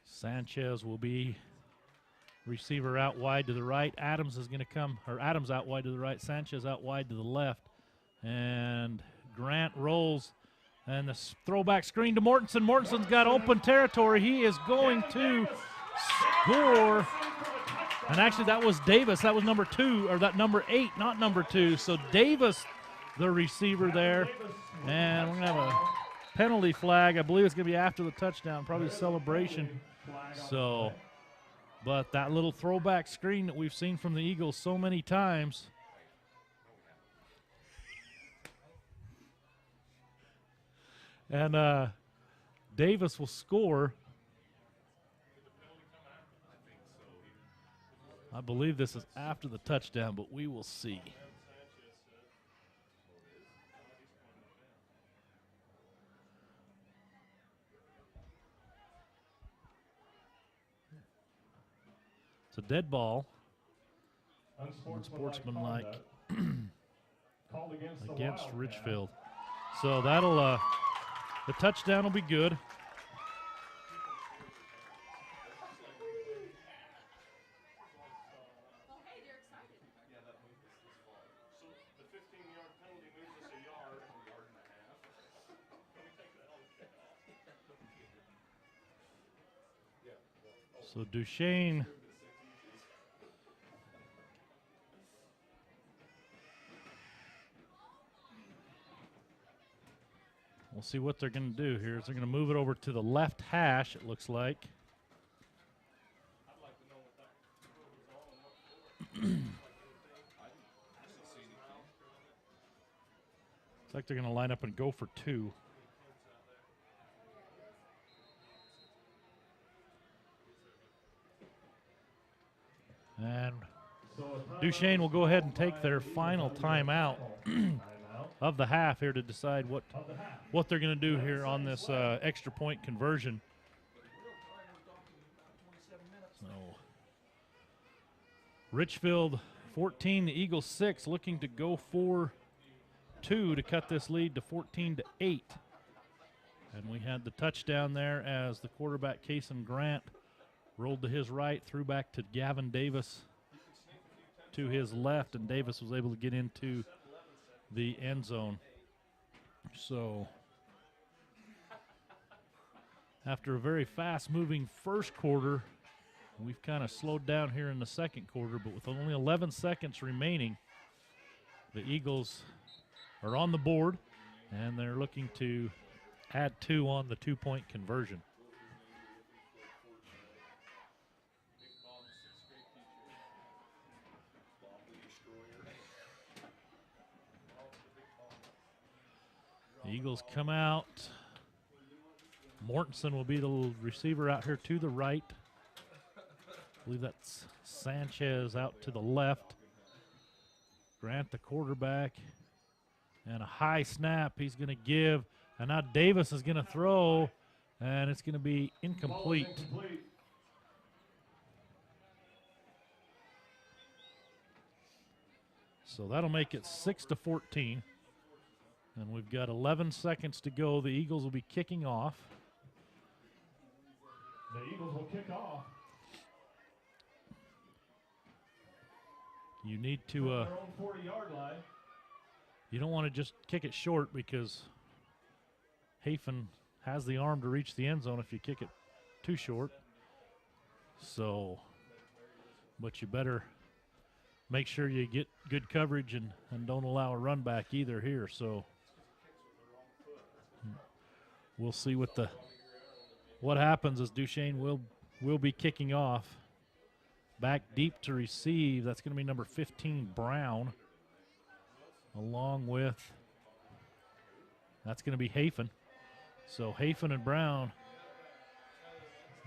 Sanchez will be receiver out wide to the right. Adams is going to come, or Adams out wide to the right. Sanchez out wide to the left. And Grant rolls. And the throwback screen to Mortensen. Mortensen's got open territory. He is going to score. And actually, that was Davis. That was number 2, or that number 8, not number 2. So Davis, the receiver there. And we're going to have a penalty flag. I believe it's going to be after the touchdown, probably a celebration. So, but that little throwback screen that we've seen from the Eagles so many times. And Davis will score. I believe this is after the touchdown, but we will see. It's a dead ball. Unsportsmanlike against Richfield. So that'll, the touchdown will be good. So Duchesne we'll see what they're going to do here. They're going to move it over to the left hash, it looks like. Looks like they're going to line up and go for 2. And Duchesne will go ahead and take their final timeout of the half here to decide what they're going to do here on this extra point conversion. So Richfield 14, the Eagles 6, looking to go for 2 to cut this lead to 14-8. And we had the touchdown there as the quarterback, Cason Grant, rolled to his right, threw back to Gavin Davis to his left, and Davis was able to get into the end zone. So after a very fast-moving first quarter, we've kind of slowed down here in the second quarter, but with only 11 seconds remaining, the Eagles are on the board, and they're looking to add 2 on the 2-point conversion. The Eagles come out. Mortensen will be the receiver out here to the right. I believe that's Sanchez out to the left. Grant, the quarterback. And a high snap he's going to give. And now Davis is going to throw, and it's going to be incomplete. So that'll make it 6-14. And we've got 11 seconds to go. The Eagles will be kicking off. The Eagles will kick off. You need to, Their own 40-yard line. you don't want to just kick it short because Hafen has the arm to reach the end zone if you kick it too short. So, but you better make sure you get good coverage and don't allow a run back either here. So we'll see what happens as Duchesne will be kicking off. Back deep to receive. That's going to be number 15, Brown, along with, that's going to be Hafen. So Hafen and Brown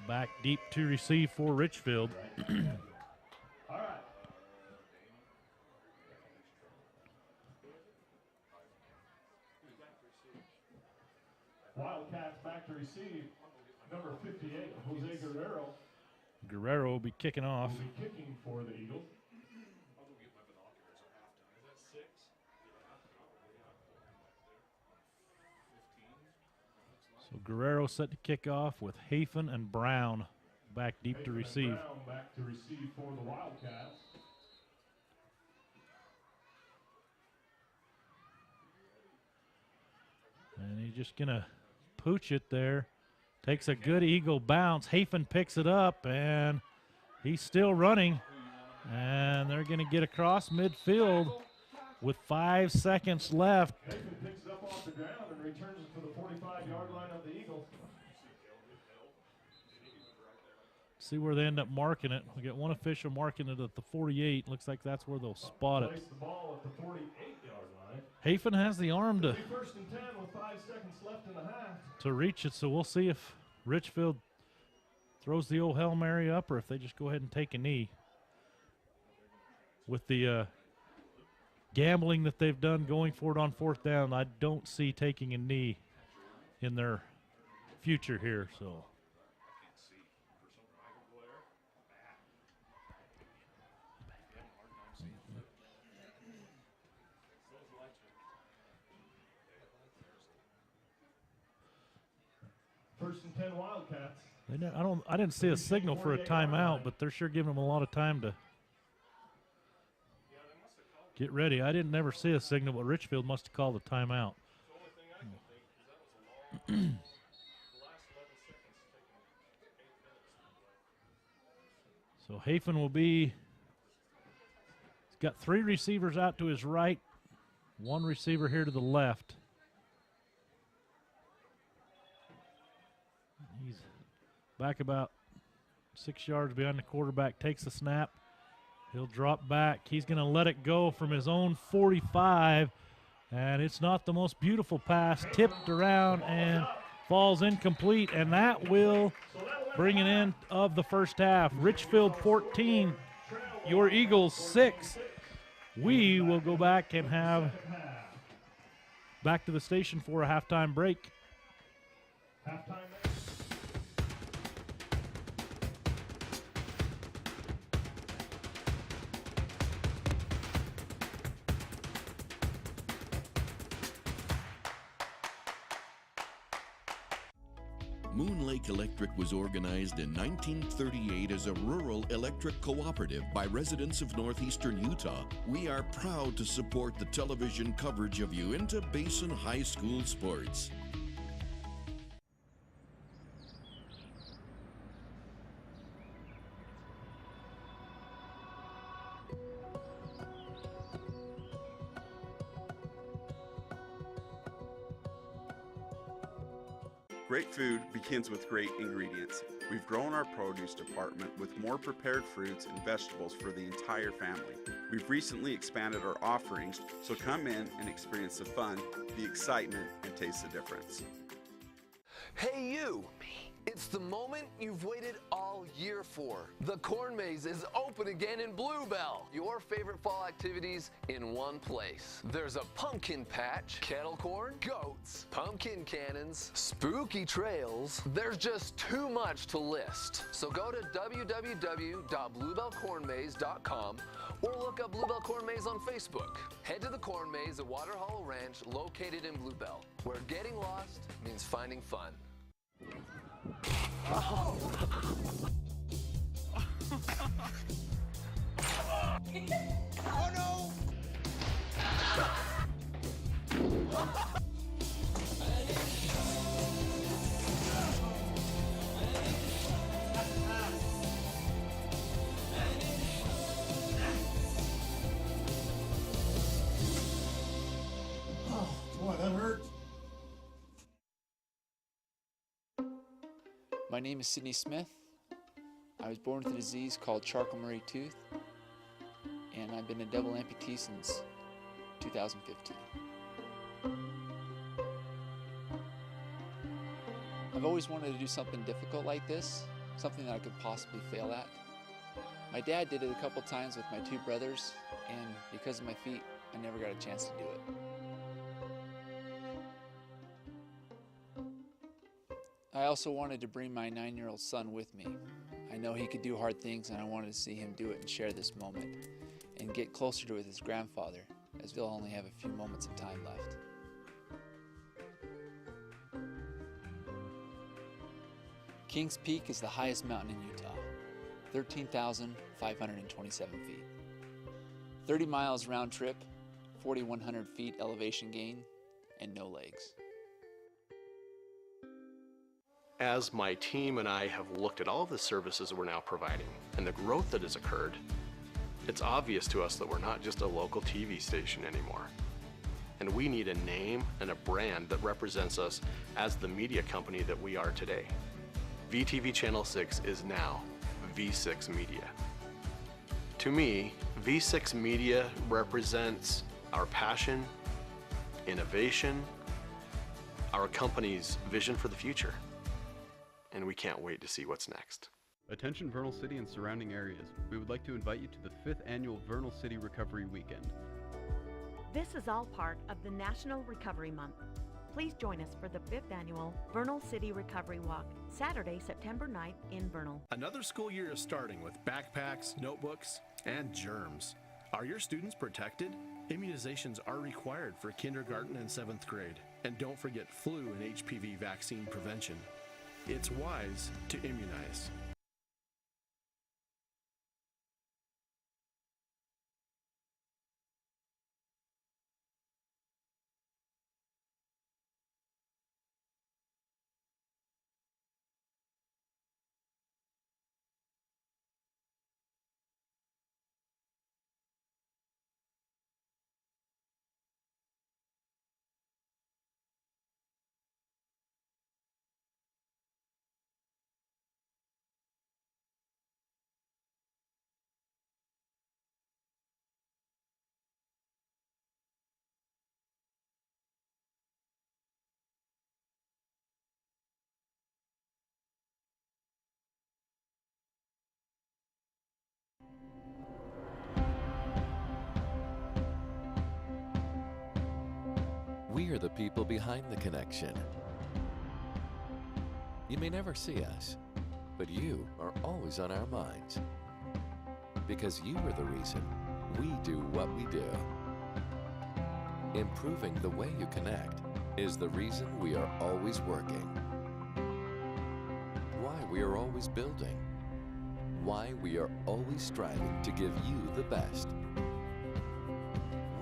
back deep to receive for Richfield. All right. Wildcats back to receive. Number 58, Jose Guerrero. Guerrero will be kicking off. Will be kicking for the Eagles. So Guerrero set to kick off with Hafen and Brown back deep to receive. Brown back to receive for the Wildcats. And he's just going to pooch it there. Takes a good Eagle bounce. Hafen picks it up, and he's still running. And they're going to get across midfield with 5 seconds left. Hafen picks it up off the ground and returns it to the 45-yard line of the Eagles. See where they end up marking it. We got one official marking it at the 48. Looks like that's where they'll spot it. Place the ball at the 48-yard line. Hafen has the arm to First and 10 with 5 seconds left in the half. reach it, so we'll see if Richfield throws the old Hail Mary up or if they just go ahead and take a knee. With the gambling that they've done going for it on 4th down, I don't see taking a knee in their future here. So First and 10 Wildcats. I didn't see a signal for a timeout, but they're sure giving them a lot of time to get ready. I didn't never see a signal, but Richfield must have called a timeout. So Hafen will be, he's got 3 receivers out to his right, 1 receiver here to the left. He's back about 6 yards behind the quarterback, takes the snap. He'll drop back. He's going to let it go from his own 45, and it's not the most beautiful pass. Tipped around and falls incomplete, and that will bring an end of the first half. Richfield 14, your Eagles 6. We will go back and have back to the station for a halftime break. Halftime. Moon Lake Electric was organized in 1938 as a rural electric cooperative by residents of northeastern Utah. We are proud to support the television coverage of Uinta Basin High School sports. Great food begins with great ingredients. We've grown our produce department with more prepared fruits and vegetables for the entire family. We've recently expanded our offerings, so come in and experience the fun, the excitement, and taste the difference. Hey you! It's the moment you've waited all year for. The Corn Maze is open again in Bluebell. Your favorite fall activities in one place. There's a pumpkin patch, kettle corn, goats, pumpkin cannons, spooky trails. There's just too much to list. So go to www.bluebellcornmaze.com or look up Bluebell Corn Maze on Facebook. Head to the Corn Maze at Water Hollow Ranch, located in Bluebell, where getting lost means finding fun. Oh no! Boy, that hurt. My name is Sidney Smith. I was born with a disease called Charcot-Marie tooth, and I've been a double amputee since 2015. I've always wanted to do something difficult like this, something that I could possibly fail at. My dad did it a couple times with my two brothers, and because of my feet, I never got a chance to do it. I also wanted to bring my 9-year-old son with me. I know he could do hard things, and I wanted to see him do it and share this moment and get closer to it with his grandfather, as we'll only have a few moments of time left. Kings Peak is the highest mountain in Utah, 13,527 feet. 30 miles round trip, 4,100 feet elevation gain, and no legs. As my team and I have looked at all of the services we're now providing and the growth that has occurred, it's obvious to us that we're not just a local TV station anymore. And we need a name and a brand that represents us as the media company that we are today. VTV Channel 6 is now V6 Media. To me, V6 Media represents our passion, innovation, our company's vision for the future. And we can't wait to see what's next. Attention Vernal City and surrounding areas. We would like to invite you to the 5th Annual Vernal City Recovery Weekend. This is all part of the National Recovery Month. Please join us for the 5th Annual Vernal City Recovery Walk, Saturday, September 9th in Vernal. Another school year is starting with backpacks, notebooks, and germs. Are your students protected? Immunizations are required for kindergarten and 7th grade. And don't forget flu and HPV vaccine prevention. It's wise to immunize. We are the people behind the connection. You may never see us, but you are always on our minds. Because you are the reason we do what we do. Improving the way you connect is the reason we are always working. Why we are always building. Why we are always striving to give you the best.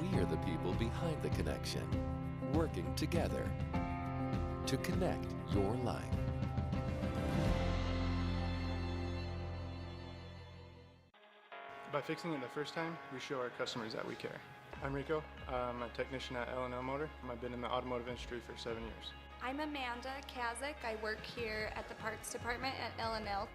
We are the people behind the connection, working together to connect your life. By fixing it the first time, we show our customers that we care. I'm Rico. I'm a technician at L&L Motor. I've been in the automotive industry for 7 years. I'm Amanda Kazik. I work here at the parts department at L&L.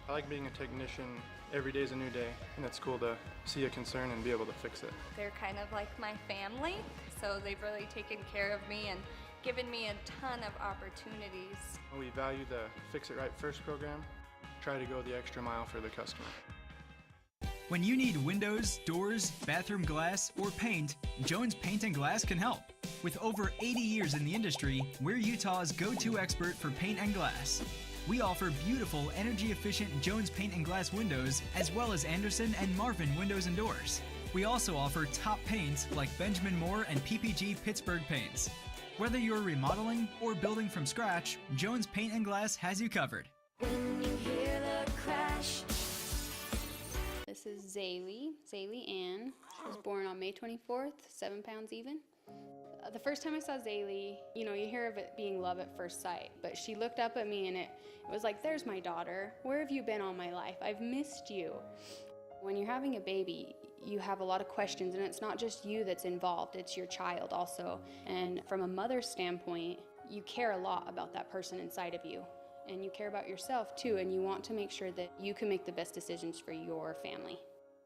I like being a technician. Every day is a new day, and it's cool to see a concern and be able to fix it. They're kind of like my family, so they've really taken care of me and given me a ton of opportunities. We value the Fix It Right First program. Try to go the extra mile for the customer. When you need windows, doors, bathroom glass, or paint, Jones Paint and Glass can help. With over 80 years in the industry, we're Utah's go-to expert for paint and glass. We offer beautiful, energy-efficient Jones Paint and Glass windows, as well as Anderson and Marvin windows and doors. We also offer top paints like Benjamin Moore and PPG Pittsburgh paints. Whether you're remodeling or building from scratch, Jones Paint and Glass has you covered. When you hear the crash. This This is Zaylee Ann. She was born on May 24th, 7 pounds even. The first time I saw Zaylee, you hear of it being love at first sight, but she looked up at me and it was like, there's my daughter. Where have you been all my life? I've missed you. When you're having a baby, you have a lot of questions, and it's not just you that's involved, it's your child also. And from a mother's standpoint, you care a lot about that person inside of you. And you care about yourself too, and you want to make sure that you can make the best decisions for your family.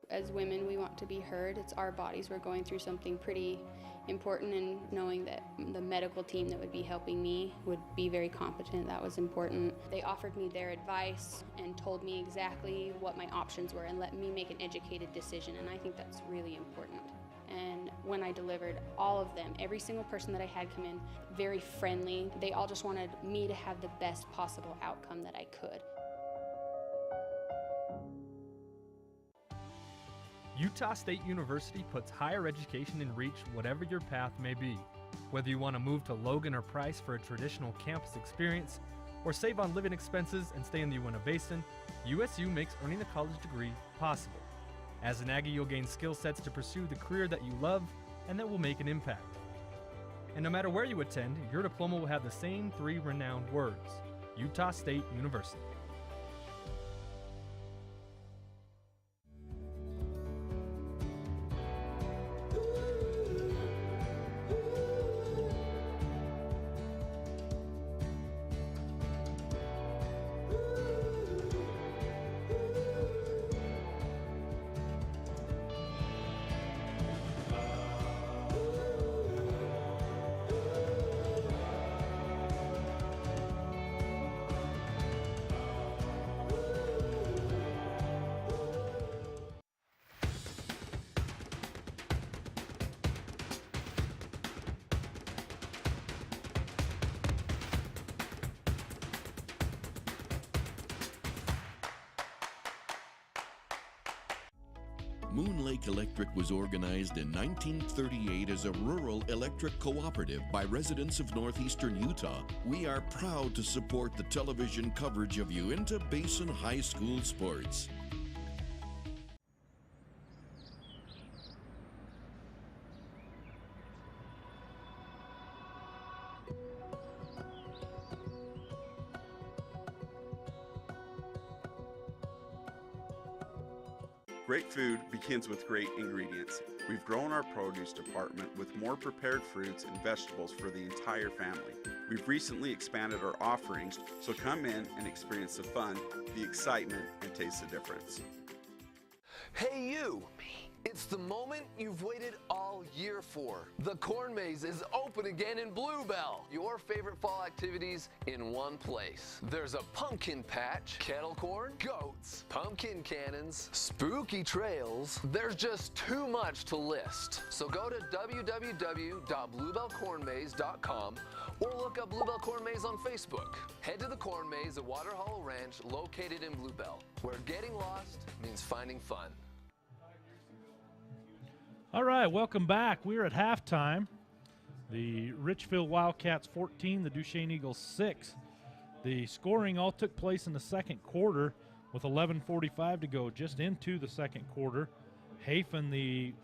As women, we want to be heard. It's our bodies. We're going through something pretty important, and knowing that the medical team that would be helping me would be very competent, that was important. They offered me their advice and told me exactly what my options were and let me make an educated decision, and I think that's really important. And when I delivered, all of them, every single person that I had come in, very friendly. They all just wanted me to have the best possible outcome that I could. Utah State University puts higher education in reach whatever your path may be. Whether you want to move to Logan or Price for a traditional campus experience, or save on living expenses and stay in the Uinta Basin, USU makes earning a college degree possible. As an Aggie, you'll gain skill sets to pursue the career that you love and that will make an impact. And no matter where you attend, your diploma will have the same 3 renowned words: Utah State University. Moon Lake Electric was organized in 1938 as a rural electric cooperative by residents of northeastern Utah. We are proud to support the television coverage of Uinta Basin High School sports. Great food begins with great ingredients. We've grown our produce department with more prepared fruits and vegetables for the entire family. We've recently expanded our offerings, so come in and experience the fun, the excitement, and taste the difference. Hey you! It's the moment you've waited all year for. The Corn Maze is open again in Bluebell. Your favorite fall activities in one place. There's a pumpkin patch, kettle corn, goats, pumpkin cannons, spooky trails. There's just too much to list. So go to www.bluebellcornmaze.com or look up Bluebell Corn Maze on Facebook. Head to the Corn Maze at Water Hollow Ranch, located in Bluebell, where getting lost means finding fun. All right, welcome back. We're at halftime. The Richfield Wildcats 14, the Duchesne Eagles 6. The scoring all took place in the second quarter with 11:45 to go, just into the second quarter. Hafen, the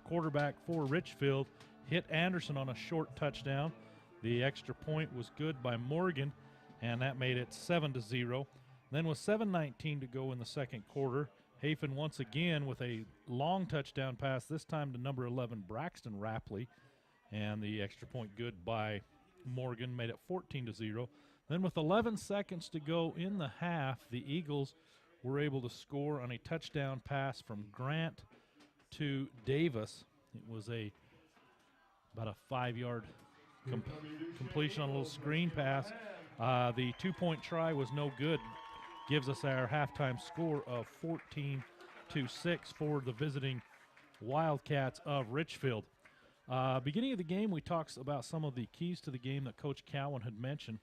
quarterback for Richfield, hit Anderson on a short touchdown. The extra point was good by Morgan, and that made it 7-0. Then with 7:19 to go in the second quarter, Hafen once again with a long touchdown pass, this time to number 11, Braxton Rapley. And the extra point good by Morgan made it 14-0. Then with 11 seconds to go in the half, the Eagles were able to score on a touchdown pass from Grant to Davis. It was about a 5-yard completion on a little screen pass. The 2-point try was no good. Gives us our halftime score of 14-6 for the visiting Wildcats of Richfield. Beginning of the game, we talked about some of the keys to the game that Coach Cowan had mentioned.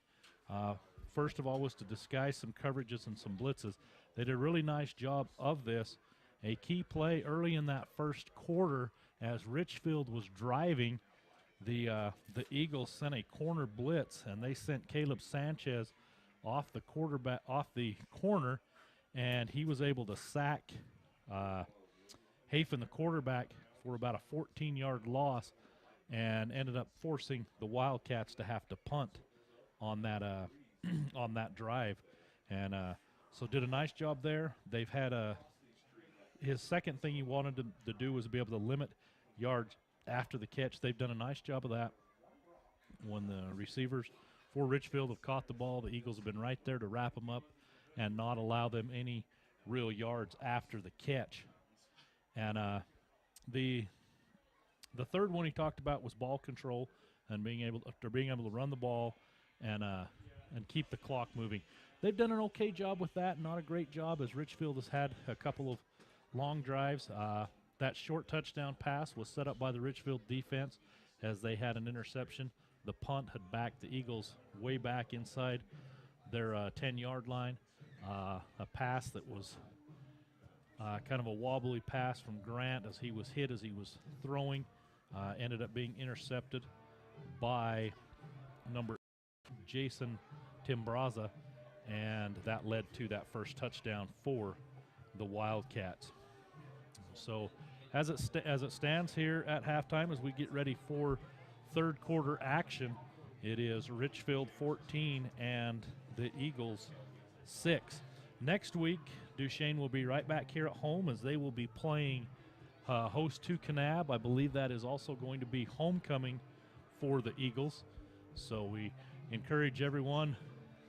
First of all was to disguise some coverages and some blitzes. They did a really nice job of this. A key play early in that first quarter as Richfield was driving, the Eagles sent a corner blitz, and they sent Caleb Sanchez off the corner, and he was able to sack Hafen, the quarterback, for about a 14-yard loss, and ended up forcing the Wildcats to have to punt on that on that drive, and so did a nice job there. They've had his second thing he wanted to do was be able to limit yards after the catch. They've done a nice job of that. When the receivers for Richfield have caught the ball, the Eagles have been right there to wrap them up and not allow them any real yards after the catch. And the third one he talked about was ball control and being able to run the ball and keep the clock moving. They've done an okay job with that, not a great job, as Richfield has had a couple of long drives. That short touchdown pass was set up by the Richfield defense as they had an interception. The punt had backed the Eagles way back inside their 10-yard line. A pass that was kind of a wobbly pass from Grant as he was hit as he was throwing. Ended up being intercepted by number Jason Timbraza, and that led to that first touchdown for the Wildcats. So as it stands here at halftime, as we get ready for third quarter action, it is Richfield 14 and the Eagles 6. Next week, Duchesne will be right back here at home as they will be playing host to Kanab. I believe that is also going to be homecoming for the Eagles. So we encourage everyone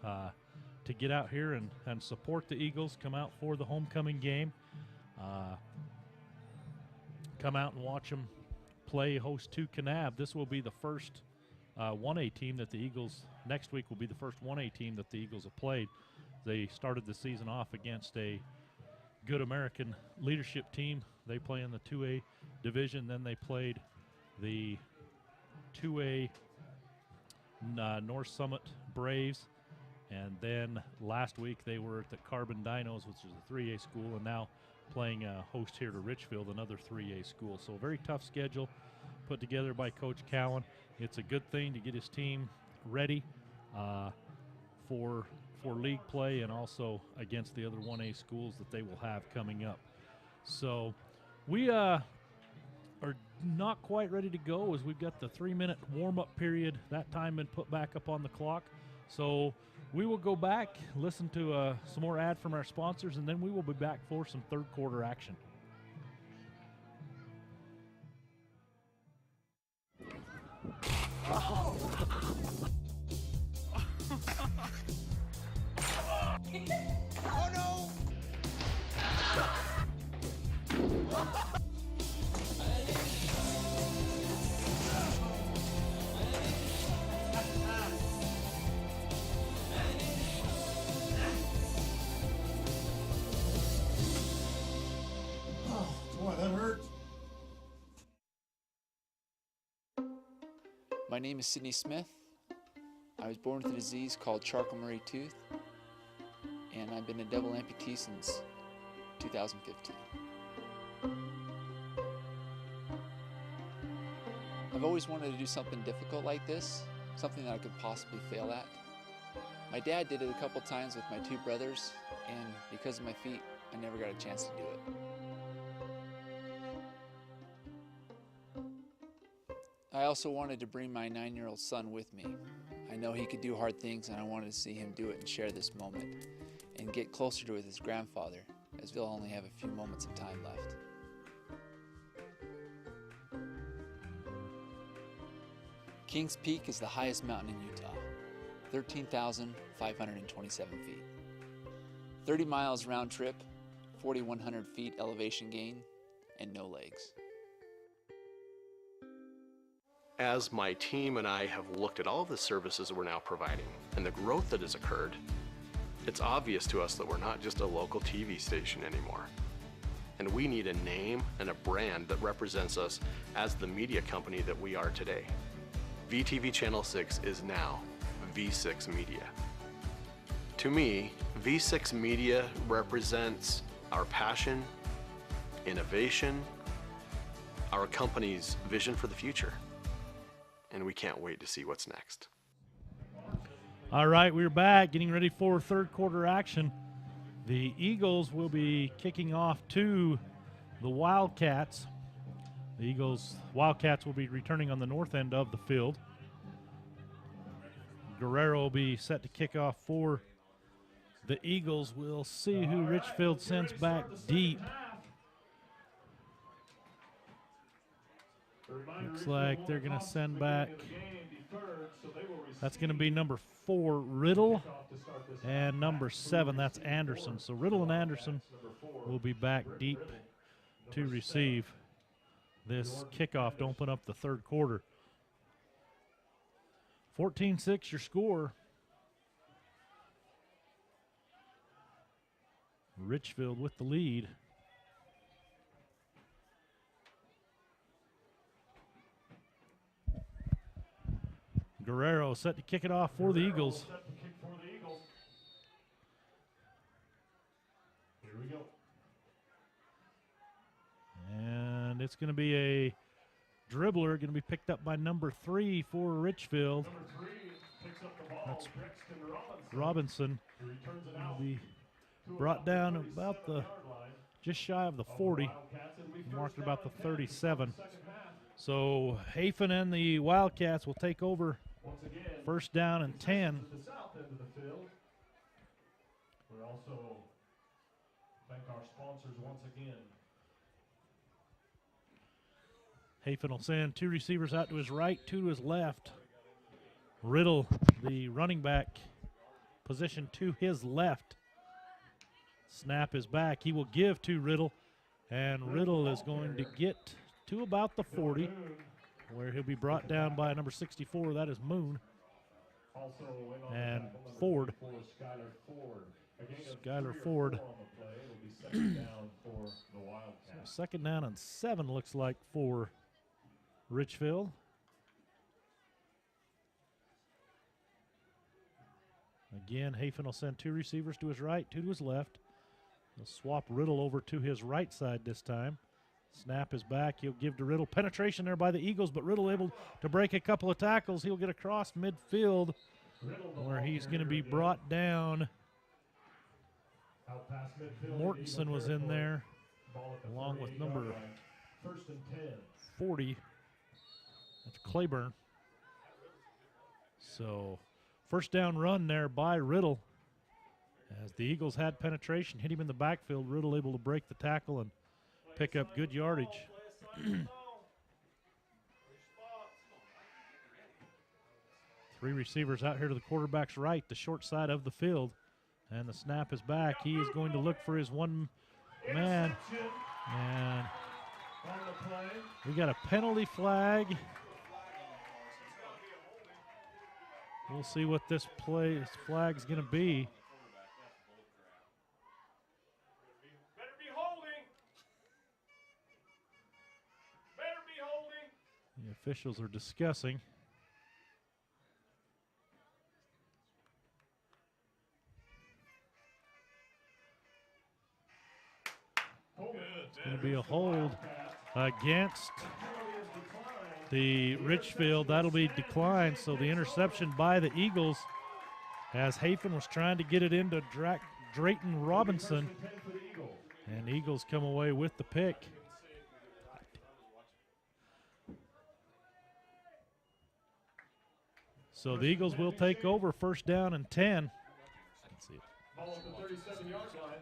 to get out here and support the Eagles. Come out for the homecoming game. Come out and watch them play host to Kanab. This will be the first 1A team that the Eagles, next week will be the first 1A team that the Eagles have played. They started the season off against a good American leadership team. They play in the 2A division. Then they played the 2A North Summit Braves. And then last week they were at the Carbon Dinos, which is a 3A school, and now playing host here to Richfield, another 3A school. So a very tough schedule put together by Coach Cowan. It's a good thing to get his team ready for league play and also against the other 1A schools that they will have coming up. So we are not quite ready to go as we've got the 3-minute warm-up period. That time been put back up on the clock. So we will go back, listen to some more ad from our sponsors, and then we will be back for some third quarter action. Oh no! Boy, that hurt. My name is Sydney Smith. I was born with a disease called Charcot-Marie tooth, and I've been a double amputee since 2015. I've always wanted to do something difficult like this, something that I could possibly fail at. My dad did it a couple times with my two brothers, and because of my feet, I never got a chance to do it. I also wanted to bring my 9-year-old son with me. I know he could do hard things, and I wanted to see him do it and share this moment and get closer to it with his grandfather, as we'll only have a few moments of time left. Kings Peak is the highest mountain in Utah, 13,527 feet. 30 miles round trip, 4,100 feet elevation gain, and no legs. As my team and I have looked at all of the services we're now providing and the growth that has occurred, it's obvious to us that we're not just a local TV station anymore. And we need a name and a brand that represents us as the media company that we are today. VTV Channel 6 is now V6 Media. To me, V6 Media represents our passion, innovation, our company's vision for the future. And we can't wait to see what's next. All right, we're back, getting ready for third quarter action. The Eagles will be kicking off to the Wildcats. The Wildcats will be returning on the north end of the field. Guerrero will be set to kick off for the Eagles. We'll see who Richfield sends back deep. Looks like they're going to send back. That's going to be number 4, Riddle, and number 7, that's Anderson. So Riddle and Anderson will be back deep to receive this kickoff to open up the third quarter. 14-6 your score. Richfield with the lead. Guerrero set to kick it off for the Eagles. Here we go. And it's going to be a dribbler, going to be picked up by number 3 for Richfield. Number 3 picks up the ball. That's Duchesne Robinson. He returns it out. Will be brought down about the just shy of the 40, marked about the 37. So Hafen and the Wildcats will take over first down and 10. The south end of the field. We also thank our sponsors once again. Hafen will send 2 receivers out to his right, 2 to his left. Riddle, the running back, position to his left. Snap is back. He will give to Riddle, and Riddle is going to get to about the 40, where he'll be brought down by number 64. That is Moon. And Ford. Skylar Ford. So second down and 7 looks like for Richfield. Again, Hafen will send 2 receivers to his right, 2 to his left. He'll swap Riddle over to his right side this time. Snap is back. He'll give to Riddle. Penetration there by the Eagles, but Riddle able to break a couple of tackles. He'll get across midfield where he's going to be brought down. Mortensen was in there along with number 40. That's Claiborne. So first down run there by Riddle. As the Eagles had penetration, hit him in the backfield. Riddle able to break the tackle and pick up good yardage. 3 receivers out here to the quarterback's right, the short side of the field. And the snap is back. He is going to look for his one man. And we got a penalty flag. We'll see what this flag's going to be. The officials are discussing. It's going to be a hold against the Richfield. That'll be declined. So the interception by the Eagles, as Hafen was trying to get it into Drayton Robinson. And Eagles come away with the pick. So the Eagles will take over first down and 10. Let's see it. Ball at the 37-yard line.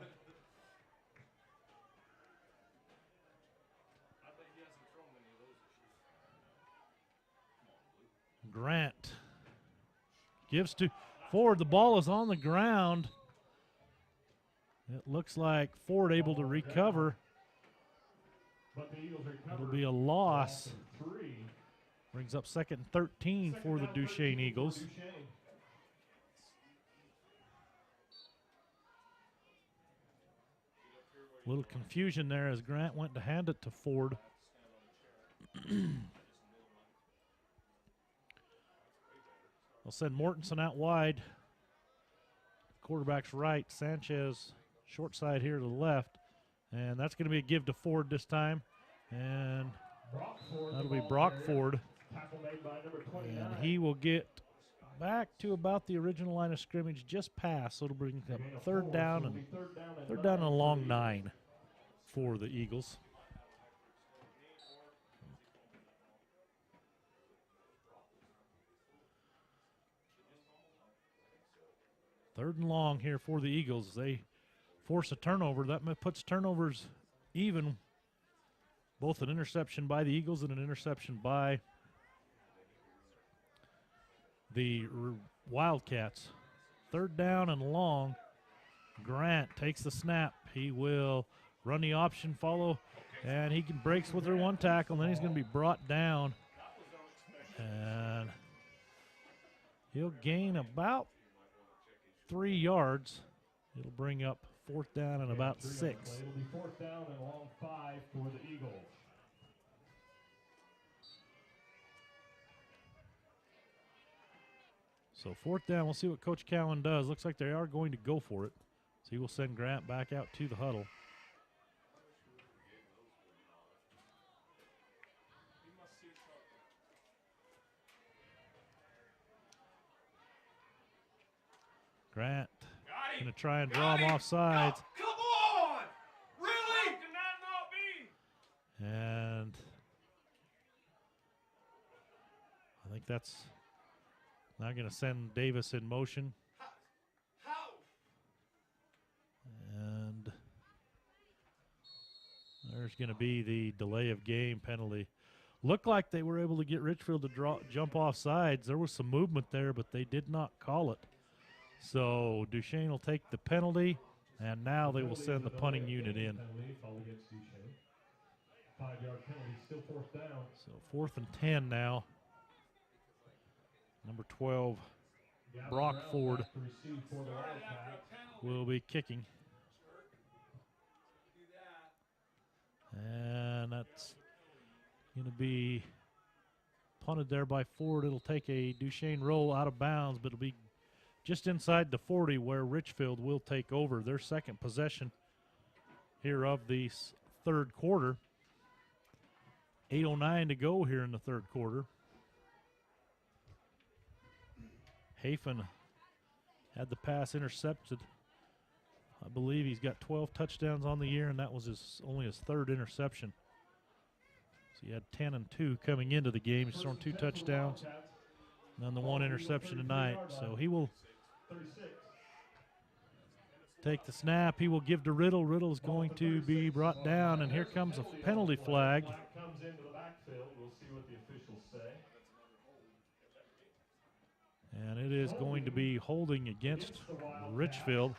Grant gives to Ford. The ball is on the ground. It looks like Ford able to recover. It'll be a loss. Brings up second and 13 for the Duchesne Eagles. A little confusion there as Grant went to hand it to Ford. They'll send Mortensen out wide. Quarterback's right. Sanchez short side here to the left. And that's going to be a give to Ford this time. And that'll be Brock Ford. And he will get back to about the original line of scrimmage, just past. So it'll bring up third down and a long 9 for the Eagles. Third and long here for the Eagles. They force a turnover. That puts turnovers even. Both an interception by the Eagles and an interception by the Wildcats. Third down and long. Grant takes the snap. He will run the option, follow, and he breaks with their one tackle, and then he's going to be brought down. And he'll gain about 3 yards. It'll bring up fourth down and about 6. It'll be fourth down and long 5 for the Eagles. So fourth down, we'll see what Coach Cowan does. Looks like they are going to go for it. So he will send Grant back out to the huddle. Grant going to try and draw him off sides. Come on! Really? Did that not be? And I think that's now going to send Davis in motion. And there's going to be the delay of game penalty. Looked like they were able to get Richfield to jump off sides. There was some movement there, but they did not call it. So Duchesne will take the penalty, and now they will send the punting unit in. 5-yard penalty, still fourth down. So 4th and 10 now. Number 12, Brock Ford, will be kicking. And that's going to be punted there by Ford. It'll take a Duchesne roll out of bounds, but it'll be just inside the 40 where Richfield will take over their second possession here of the third quarter. 8:09 to go here in the third quarter. Hafen had the pass intercepted. I believe he's got 12 touchdowns on the year, and that was only his third interception. So he had 10 and 2 coming into the game. He's thrown 2 touchdowns and then the 1 interception tonight. So he will take the snap. He will give to Riddle. Riddle is going to be brought down, and here comes a penalty flag. Comes into the backfield. We'll see what the officials say. And it is going to be holding against Richfield.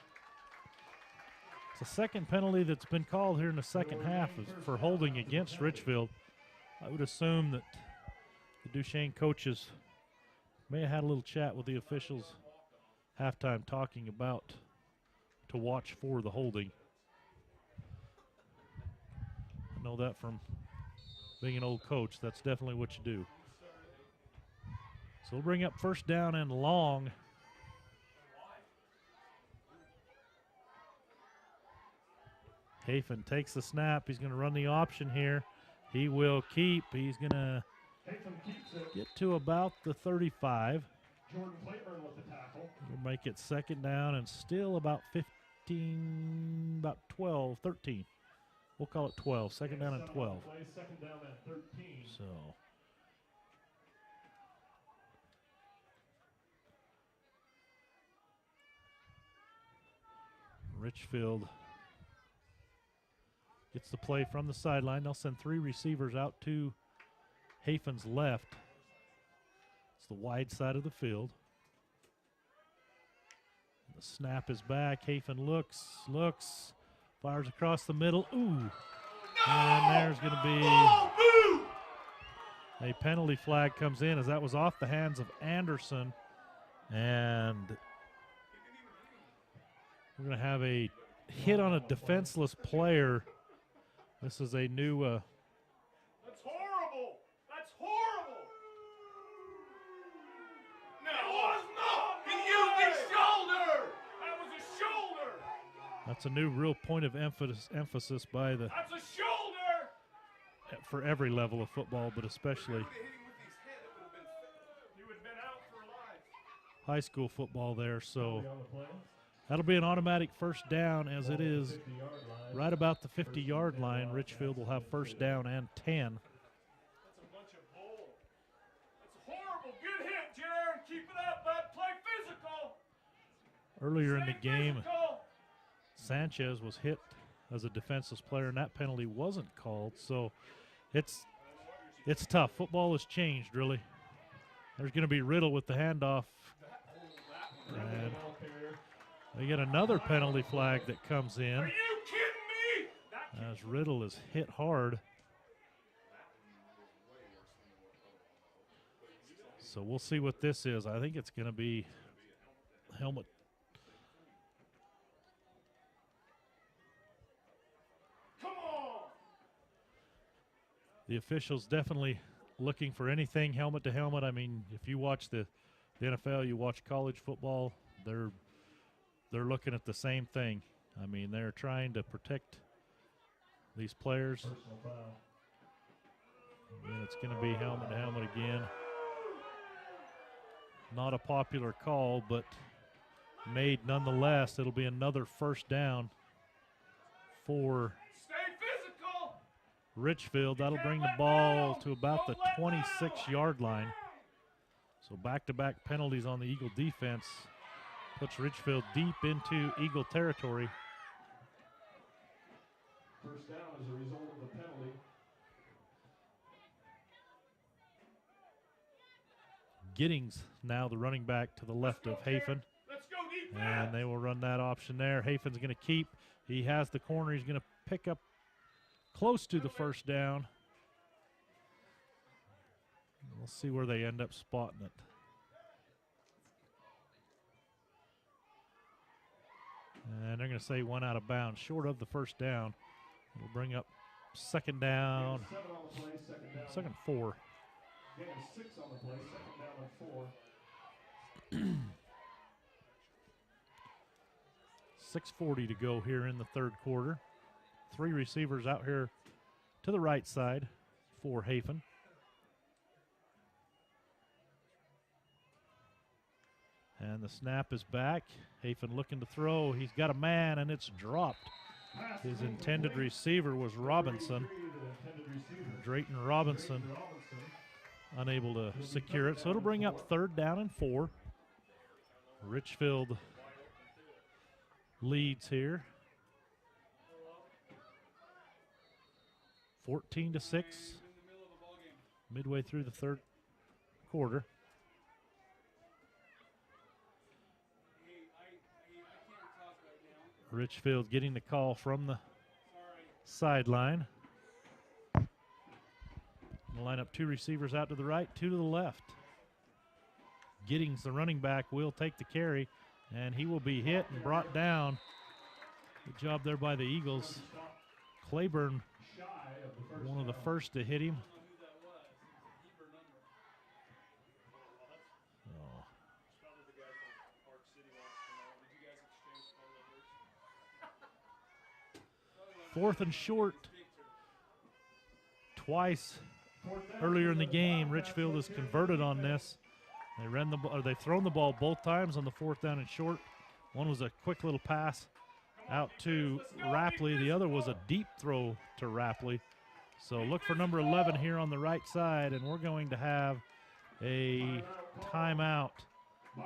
It's the second penalty that's been called here in the second half for holding against Richfield. I would assume that the Duchesne coaches may have had a little chat with the officials halftime talking about to watch for the holding. I know that from being an old coach. That's definitely what you do. So we'll bring up first down and long. Hafen takes the snap. He's going to run the option here. He will keep. He's going to get to about the 35. Jordan Claiborne with the tackle. We'll make it second down and still about 15, about 12, 13. We'll call it 12. Second down and 12. Second down and 13. So Richfield gets the play from the sideline. They'll send 3 receivers out to Hafen's left. It's the wide side of the field. The snap is back. Hafen looks, fires across the middle. Ooh. And there's going to be a penalty flag comes in as that was off the hands of Anderson. And we're going to have a hit on a defenseless player. This is a new That's horrible. That's horrible. No, it was not. He used his shoulder. That was his shoulder. that's a new real point of emphasis by the That's a shoulder. for every level of football, but especially He would have been out for life. high school football there. So that'll be an automatic first down, as it is right about the 50-yard line. Richfield will have first down and 10. That's a bunch of bull. That's horrible. Good hit, Jared. Keep it up, bud. Play physical. Earlier in the game, Sanchez was hit as a defenseless player, and that penalty wasn't called. So it's tough. Football has changed, really. There's going to be Riddle with the handoff. And they get another penalty flag that comes in. Are you kidding me? As Riddle is hit hard. So we'll see what this is. I think it's going to be helmet. Come on. The officials definitely looking for anything helmet to helmet. I mean, if you watch the NFL, you watch college football, they're looking at the same thing. I mean, they're trying to protect these players. And it's going to be helmet to helmet again. Not a popular call, but made nonetheless. It'll be another first down for Richfield. That'll bring the ball to about the 26-yard line. So back-to-back penalties on the Eagle defense puts Richfield deep into Eagle territory. First down as a result of the penalty. Giddings now the running back to the left of Hafen. And they will run that option there. Hafen's going to keep. He has the corner. He's going to pick up close to the first down. We'll see where they end up spotting it. And they're going to say one out of bounds, short of the first down. It'll bring up second down, second 4. Gain of 6 on the play, second down and 4. 6:40 to go here in the third quarter. 3 receivers out here to the right side for Hafen. And the snap is back. Hafen looking to throw. He's got a man, and it's dropped. His intended receiver was Robinson. Drayton Robinson unable to secure it. So it'll bring up third down and 4. Richfield leads here. 14-6. Midway through the third quarter. Richfield getting the call from the sideline. Line up 2 receivers out to the right, 2 to the left. Giddings, the running back, will take the carry, and he will be hit and brought down. Good job there by the Eagles. Claiborne, one of the first to hit him. Fourth and short. Twice earlier in the game, Richfield has converted on this. They've thrown the ball both times on the 4th down and short. One was a quick little pass out to Rapley. The other was a deep throw to Rapley. So look for number 11 here on the right side, and we're going to have a timeout.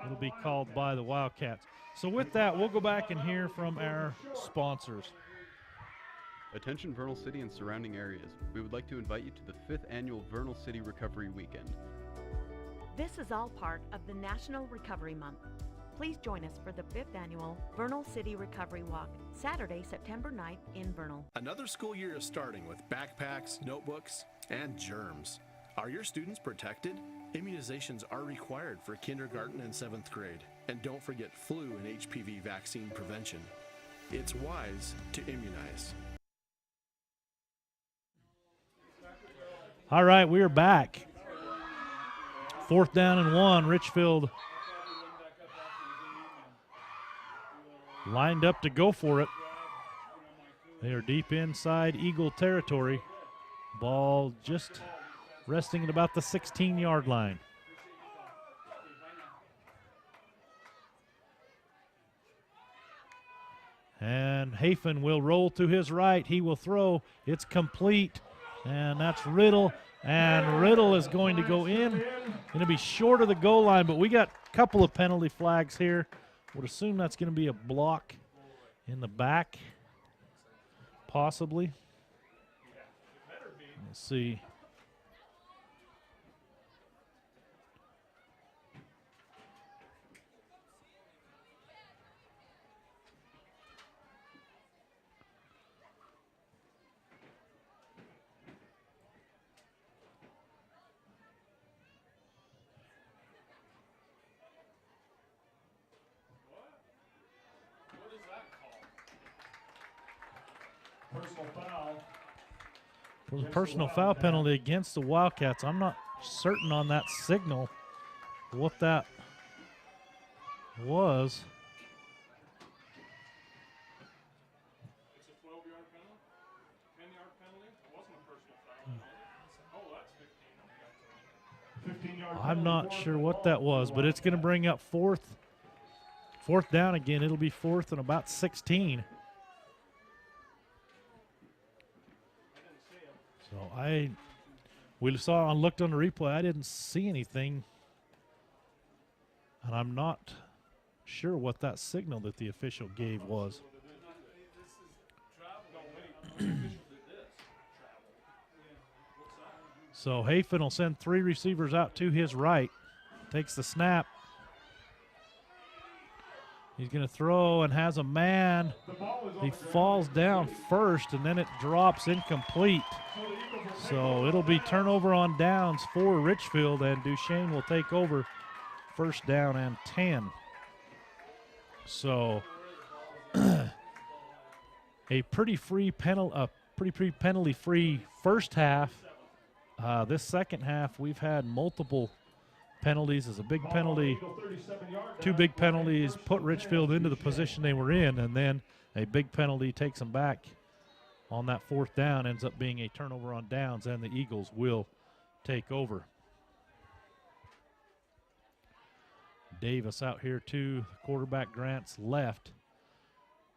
It'll be called by the Wildcats. So with that, we'll go back and hear from our sponsors. Attention Vernal City and surrounding areas. We would like to invite you to the 5th annual Vernal City Recovery Weekend. This is all part of the National Recovery Month. Please join us for the 5th annual Vernal City Recovery Walk, Saturday, September 9th in Vernal. Another school year is starting with backpacks, notebooks, and germs. Are your students protected? Immunizations are required for kindergarten and 7th grade. And don't forget flu and HPV vaccine prevention. It's wise to immunize. All right, we are back. 4th down and 1. Richfield lined up to go for it. They are deep inside Eagle territory. Ball just resting at about the 16-yard line. And Hafen will roll to his right. He will throw. It's complete. And that's Riddle. And Riddle is going to go in. Going to be short of the goal line, but we got a couple of penalty flags here. Would assume that's going to be a block in the back, possibly. Let's see. It was a personal foul penalty against the Wildcats. I'm not certain on that signal what that was. It's a 12-yard penalty, 10-yard penalty. It wasn't a personal foul. Oh, that's 15. 15-yard I'm not sure what that was, but it's going to bring up fourth down again. It'll be fourth and about 16. So we saw and looked on the replay. I didn't see anything, and I'm not sure what that signal that the official gave was. So Hafen will send 3 receivers out to his right. Takes the snap. He's going to throw and has a man. He falls down first, and then it drops incomplete. So it'll be turnover on downs for Richfield, and Duchesne will take over first down and 10. So a pretty penalty-free first half. This second half, we've had multiple penalties. As a big penalty, 2 big penalties put Richfield into the position they were in, and then a big penalty takes them back on that 4th down, ends up being a turnover on downs, and the Eagles will take over. Davis out here to quarterback Grant's left.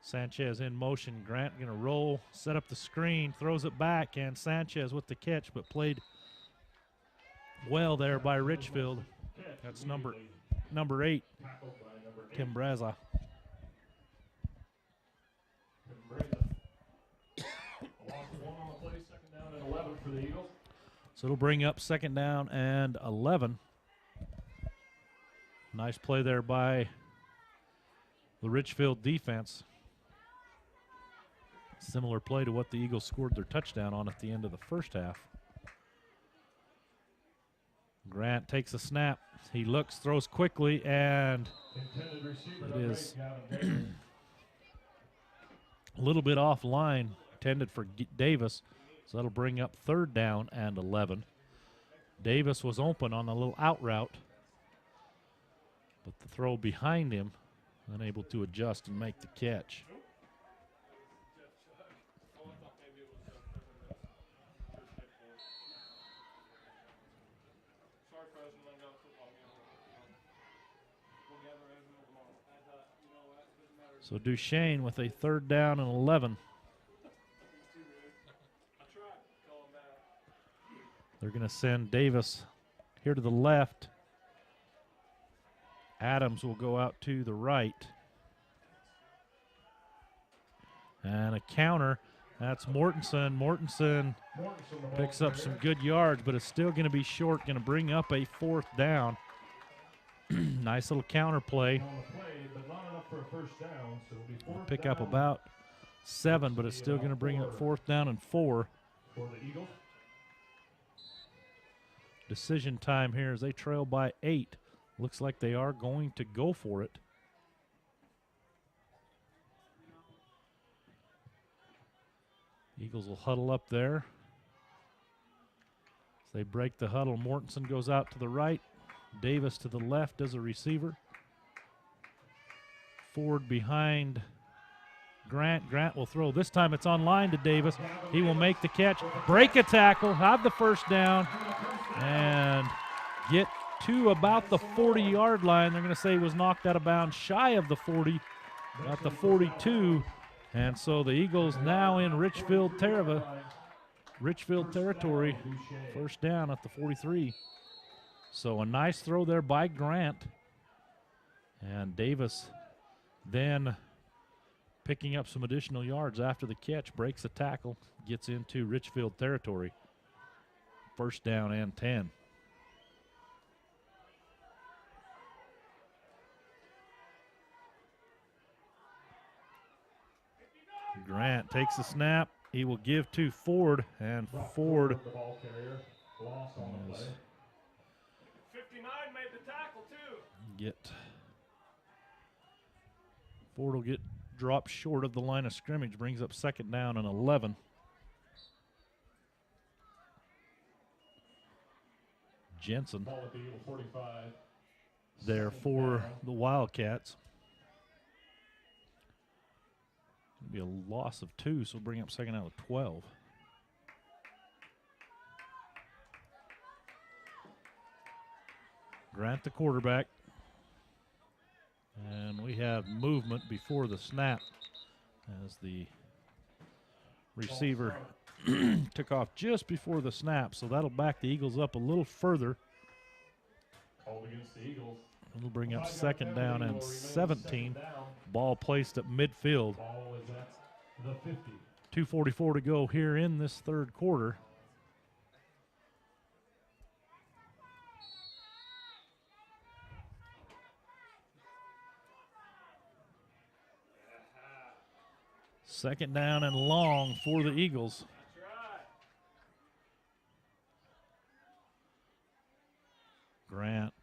Sanchez in motion. Grant going to roll, set up the screen, throws it back, and Sanchez with the catch, but played well there by Richfield. That's number 8, Tim Braza. So it'll bring up 2nd down and 11. Nice play there by the Richfield defense. Similar play to what the Eagles scored their touchdown on at the end of the first half. Grant takes a snap. He looks, throws quickly, and it is a little bit offline, intended for Davis. So that'll bring up 3rd down and 11. Davis was open on a little out route, but the throw behind him, unable to adjust and make the catch. So Duchesne with a 3rd down and 11. They're going to send Davis here to the left. Adams will go out to the right. And a counter. That's Mortensen. Mortensen picks up some good yards, but it's still going to be short. Going to bring up a 4th down. Nice little counter play. Pick up about 7, but it's still going to bring up 4th down and 4. Decision time here as they trail by 8. Looks like they are going to go for it. Eagles will huddle up there. As they break the huddle, Mortensen goes out to the right. Davis to the left as a receiver. Ford behind Grant. Grant will throw. This time it's on line to Davis. He will make the catch, break a tackle, have the first down, and get to about the 40-yard line. They're going to say he was knocked out of bounds shy of the 40 at the 42, And so the Eagles now in Richfield territory. First down at the 43. So a nice throw there by Grant. And Davis then picking up some additional yards after the catch, breaks the tackle, gets into Richfield territory. First down and 10. Grant takes the snap. He will give to Ford, and Ford The ball carrier lost on the play. 59 made the tackle too. Ford will get dropped short of the line of scrimmage, brings up second down and 11. Jensen Ball at the Eagle 45. there for the Wildcats. It'll be a loss of 2, so bring up second down to 12. Grant the quarterback. And we have movement before the snap as the receiver took off just before the snap, so that'll back the Eagles up a little further. Called against the Eagles. It'll bring up second down and 17. Ball placed at midfield. Ball is at the 50. 2:44 to go here in this third quarter. Second down and long for the Eagles. Grant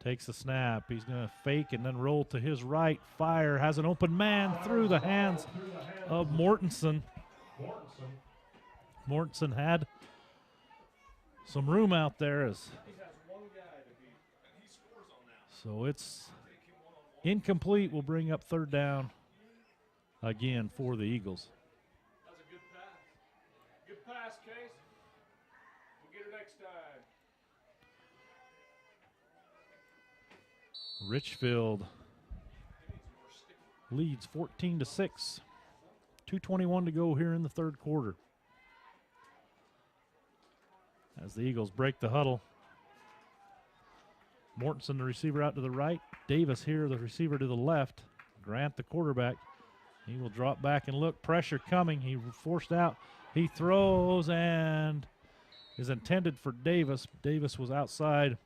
takes the snap. He's going to fake and then roll to his right. Fire has an open man through the hands of Mortensen. Mortensen had some room out there. So it's incomplete. Will bring up third down again for the Eagles. That's a good pass. Good pass, Case. We'll get her next time. Richfield leads 14-6. 2:21 to go here in the third quarter. As the Eagles break the huddle. Mortensen, the receiver, out to the right. Davis here, the receiver, to the left. Grant, the quarterback. He will drop back and look. Pressure coming. He forced out. He throws and is intended for Davis. Davis was outside.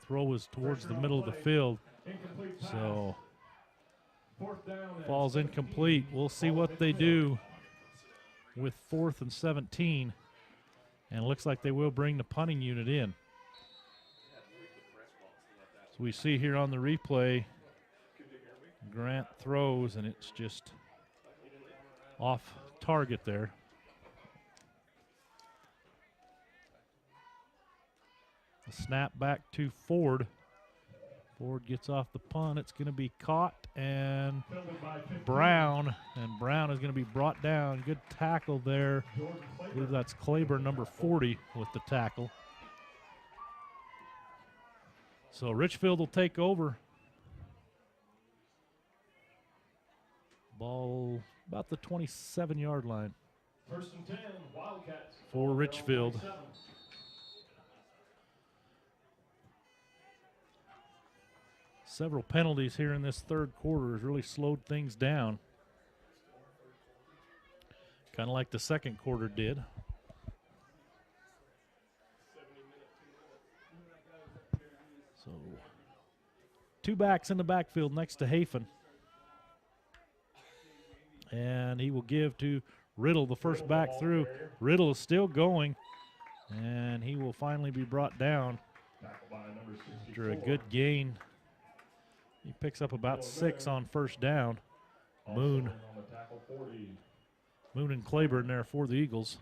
Throw was towards the middle of the field. So falls incomplete. We'll see what they do with 4th and 17. And it looks like they will bring the punting unit in. So we see here on the replay, Grant throws, and it's just off target there. The snap back to Ford. Ford gets off the punt. It's going to be caught, and Brown is going to be brought down. Good tackle there. I believe that's Claiborne, number 40, with the tackle. So Richfield will take over. Ball about the 27-yard line. 1st and 10, Wildcats. For Richfield. Several penalties here in this third quarter has really slowed things down. Kind of like the second quarter did. So 2 backs in the backfield next to Hafen. And he will give to Riddle, the first back through. Riddle is still going, and he will finally be brought down after a good gain. He picks up about 6 on first down. Moon and Claiborne there for the Eagles.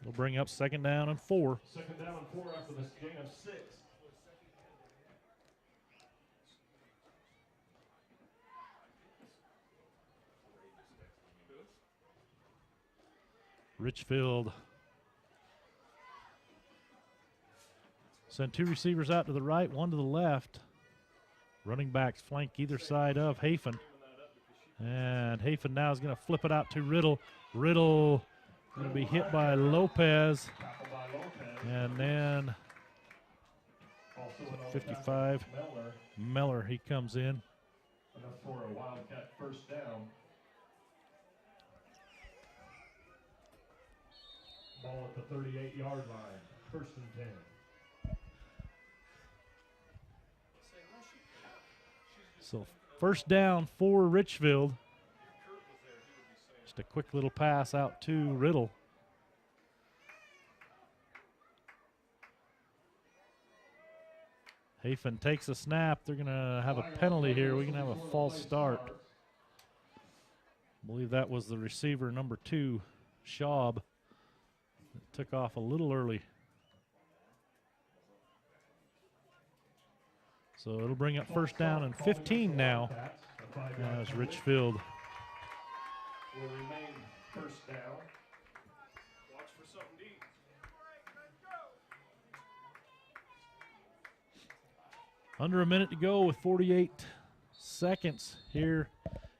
It'll bring up second down and 4. Second down and 4 after this gain of 6. Richfield sent 2 receivers out to the right, 1 to the left. Running backs flank either side of Hafen. And Hafen now is going to flip it out to Riddle. Riddle going to be hit by Lopez. And then 55, Meller, he comes in. Enough for a Wildcat first down. Ball at the 38-yard line. First and 10. So first down for Richfield. Just a quick little pass out to Riddle. Hafen takes a snap. They're going to have a penalty here. We're going to have a false start. I believe that was the receiver, number 2, Schaub. Took off a little early. So it'll bring up first down and 15 now as Richfield. Will remain first down. Watch for something deep. Under a minute to go with 48 seconds here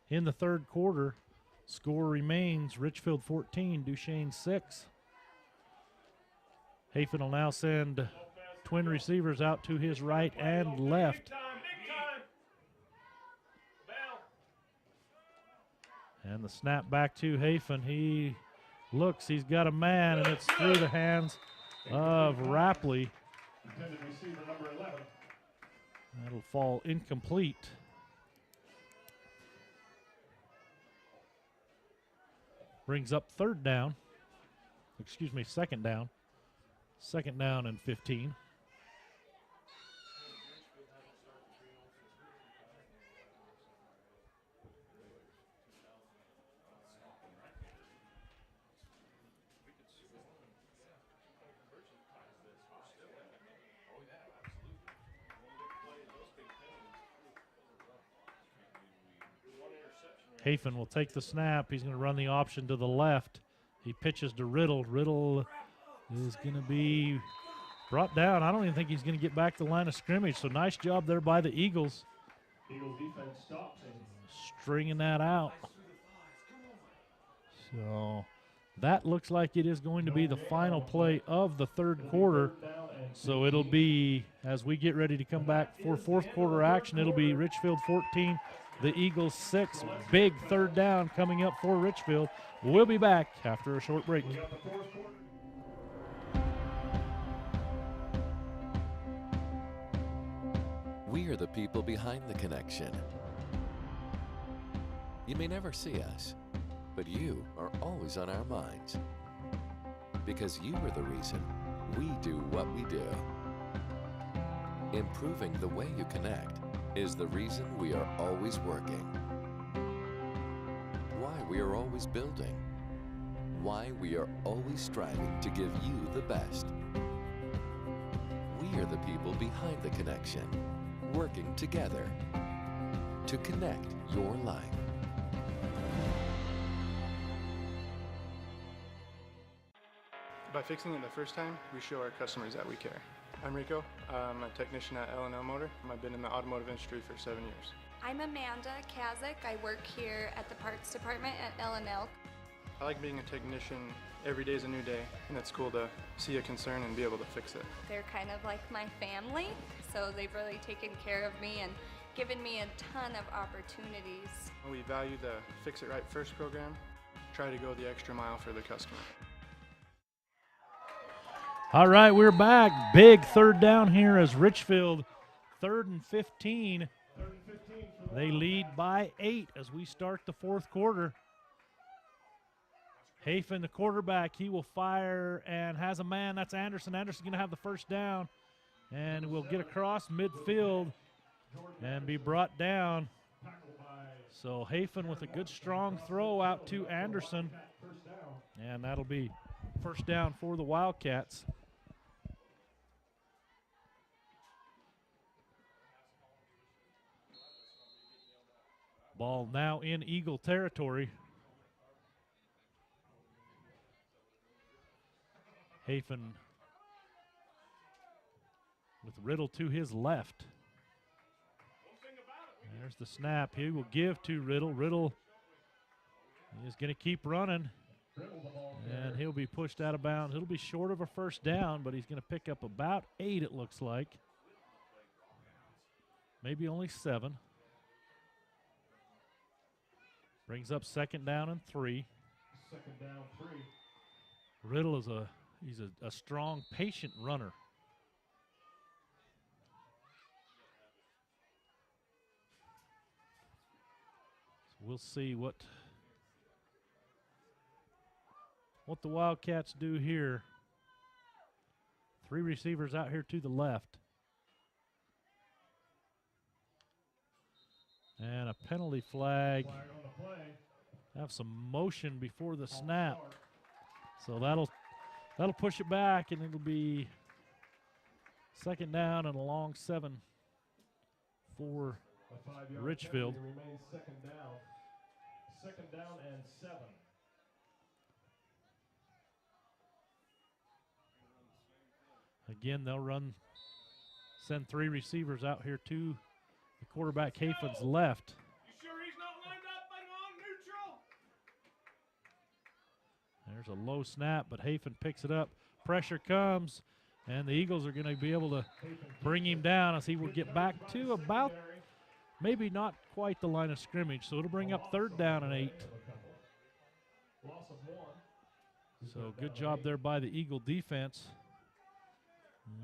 in the third quarter. Score remains Richfield 14, Duchesne 6. Hafen will now send twin receivers out to his right and left. And the snap back to Hafen. He looks, he's got a man, and it's through the hands of Rapley. Intended receiver number 11. That'll fall incomplete. Brings up second down. Second down and 15. Hafen will take the snap. He's going to run the option to the left. He pitches to Riddle. Riddle is going to be brought down. I don't even think he's going to get back to the line of scrimmage. So nice job there by the Eagles. Eagles defense stops him. Stringing that out. So that looks like it is going to be the final play of the third quarter. So it'll be, as we get ready to come back for fourth quarter action, it'll be Richfield 14, the Eagles 6. Big third down coming up for Richfield. We'll be back after a short break. We are the people behind the connection. You may never see us, but you are always on our minds. Because you are the reason we do what we do. Improving the way you connect is the reason we are always working. Why we are always building. Why we are always striving to give you the best. We are the people behind the connection, working together to connect your life. By fixing it the first time, we show our customers that we care. I'm Rico. I'm a technician at L&L Motor, and I've been in the automotive industry for 7 years. I'm Amanda Kazik. I work here at the parts department at L&L. I like being a technician. Every day is a new day, and it's cool to see a concern and be able to fix it. They're kind of like my family, so they've really taken care of me and given me a ton of opportunities. We value the Fix It Right First program, try to go the extra mile for the customer. All right, we're back. Big third down here as Richfield, 3rd and 15. They lead by 8 as we start the fourth quarter. Hafen, the quarterback, he will fire and has a man. That's Anderson. Anderson's going to have the first down and will get across midfield and be brought down. So Hafen with a good strong throw out to Anderson. And that'll be first down for the Wildcats. Ball now in Eagle territory. Hafen with Riddle to his left. There's the snap. He will give to Riddle. Riddle is going to keep running, and he'll be pushed out of bounds. It'll be short of a first down, but he's going to pick up about 8, it looks like. Maybe only 7. Brings up 2nd down and 3. 2nd down, 3. Riddle is he's a strong, patient runner. So we'll see what the Wildcats do here. 3 receivers out here to the left. And a penalty flag. Flag on the play. Have some motion before the snap. So that'll push it back, and it'll be 2nd down and a long 7 for A 5-yard Richfield. penalty remains 2nd down. 2nd down and 7. Again, they'll send 3 receivers out here to the quarterback Hafan's left. You sure he's not lined up and on neutral? There's a low snap, but Hafan picks it up. Pressure comes, and the Eagles are going to be able to bring him down as he will get back to about maybe not quite the line of scrimmage. So it'll bring up 3rd down and 8. Loss of 1. So good job there by the Eagle defense.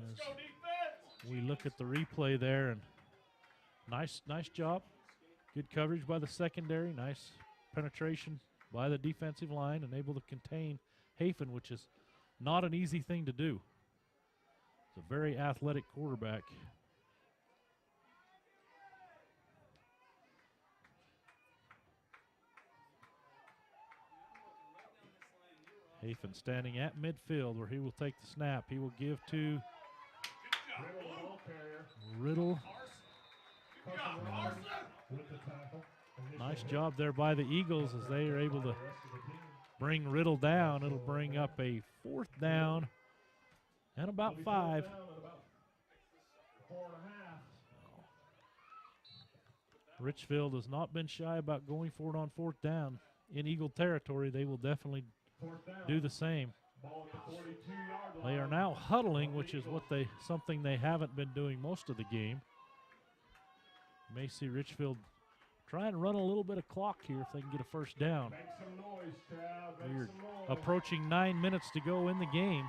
Let's go defense. We look at the replay there, and nice job. Good coverage by the secondary. Nice penetration by the defensive line, and able to contain Hafan, which is not an easy thing to do. It's a very athletic quarterback. Hafan standing at midfield where he will take the snap. He will give to Riddle. Nice job there by the Eagles as they are able to bring Riddle down. It'll bring up a 4th down and about 5. Richfield has not been shy about going for it on 4th down. In Eagle territory, they will definitely do the same. They are now huddling, which is something they haven't been doing most of the game. You may see Richfield try and run a little bit of clock here if they can get a first down. Make some noise, crowd. Make We're some noise. approaching 9 minutes to go in the game.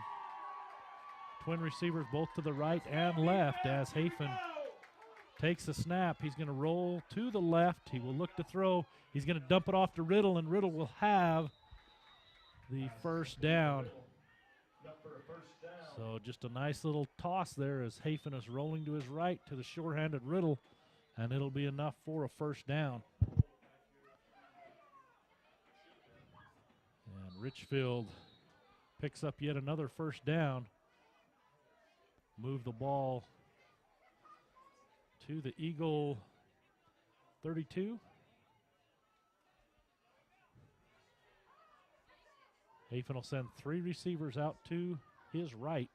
Twin receivers both to the right and left as Hafan takes the snap. He's going to roll to the left. He will look to throw. He's going to dump it off to Riddle, and Riddle will have the first down. So just a nice little toss there as Hafan is rolling to his right to the short-handed Riddle, and it'll be enough for a first down. And Richfield picks up yet another first down. Move the ball to the Eagle 32. Hafan will send 3 receivers out to his right.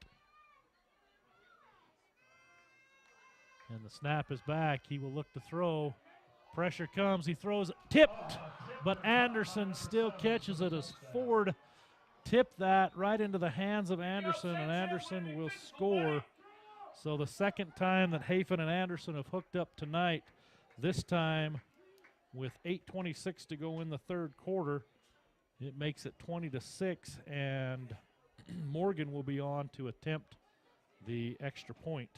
And the snap is back. He will look to throw. Pressure comes. He throws it. Tipped. But Anderson still catches it as Ford tipped that right into the hands of Anderson, and Anderson will score. So the second time that Hafan and Anderson have hooked up tonight, this time with 8:26 to go in the 3rd quarter. It makes it 20-6, and Morgan will be on to attempt the extra point.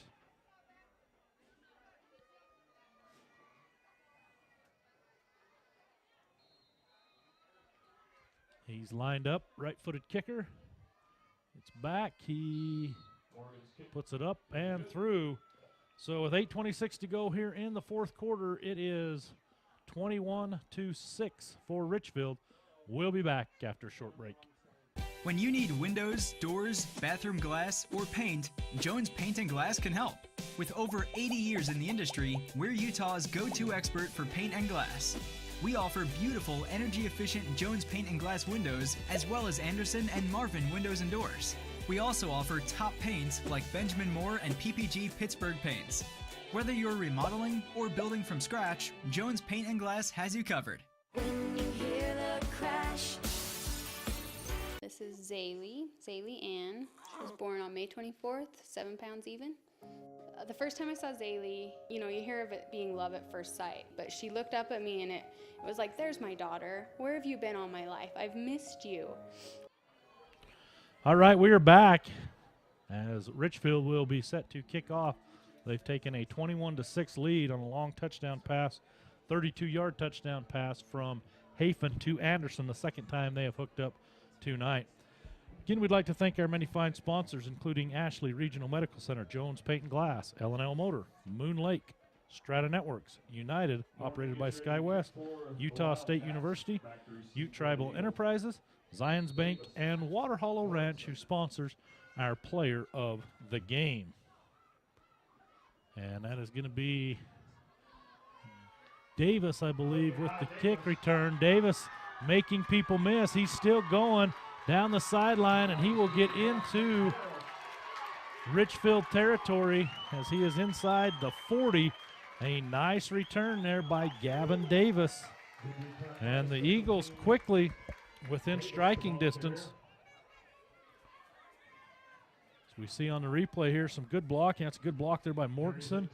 He's lined up, right-footed kicker. It's back. He puts it up and through. So with 8:26 to go here in the 4th quarter, it is 21-6 for Richfield. We'll be back after a short break. When you need windows, doors, bathroom glass, or paint, Jones Paint and Glass can help. With over 80 years in the industry, we're Utah's go-to expert for paint and glass. We offer beautiful, energy-efficient Jones Paint and Glass windows, as well as Anderson and Marvin windows and doors. We also offer top paints like Benjamin Moore and PPG Pittsburgh paints. Whether you're remodeling or building from scratch, Jones Paint and Glass has you covered. When you hear the crash. This is Zaylee Ann. She was born on May 24th, 7 pounds even. The first time I saw Zaylee, you hear of it being love at first sight, but she looked up at me and it was like, there's my daughter. Where have you been all my life? I've missed you. All right, we are back as Richfield will be set to kick off. They've taken a 21-6 lead on a long touchdown pass, 32-yard touchdown pass from Hafen to Anderson, the second time they have hooked up tonight. Again, we'd like to thank our many fine sponsors, including Ashley Regional Medical Center, Jones Paint and Glass, L&L Motor, Moon Lake, Strata Networks, United, operated by SkyWest, Utah State University, Ute Tribal Enterprises, Zions Bank, and Water Hollow Ranch, who sponsors our player of the game. And that is going to be Davis, I believe, with the kick return. Davis making people miss. He's still going down the sideline, and he will get into Richfield territory as he is inside the 40. A nice return there by Gavin Davis. And the Eagles quickly within striking distance. As we see on the replay here, some good blocking. That's a good block there by Mortensen.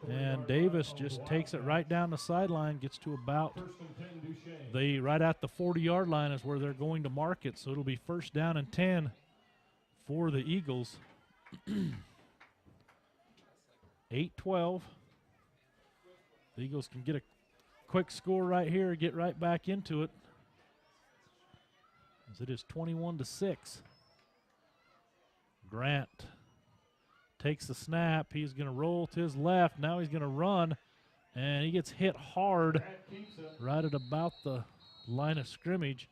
And Davis just takes it right down the sideline, gets to about right at the 40-yard line is where they're going to mark it. So it'll be first down and 10 for the Eagles. 8-12. The Eagles can get a quick score right here, get right back into it, as it is 21-6. Grant takes the snap. He's going to roll to his left. Now he's going to run, and he gets hit hard right at about the line of scrimmage.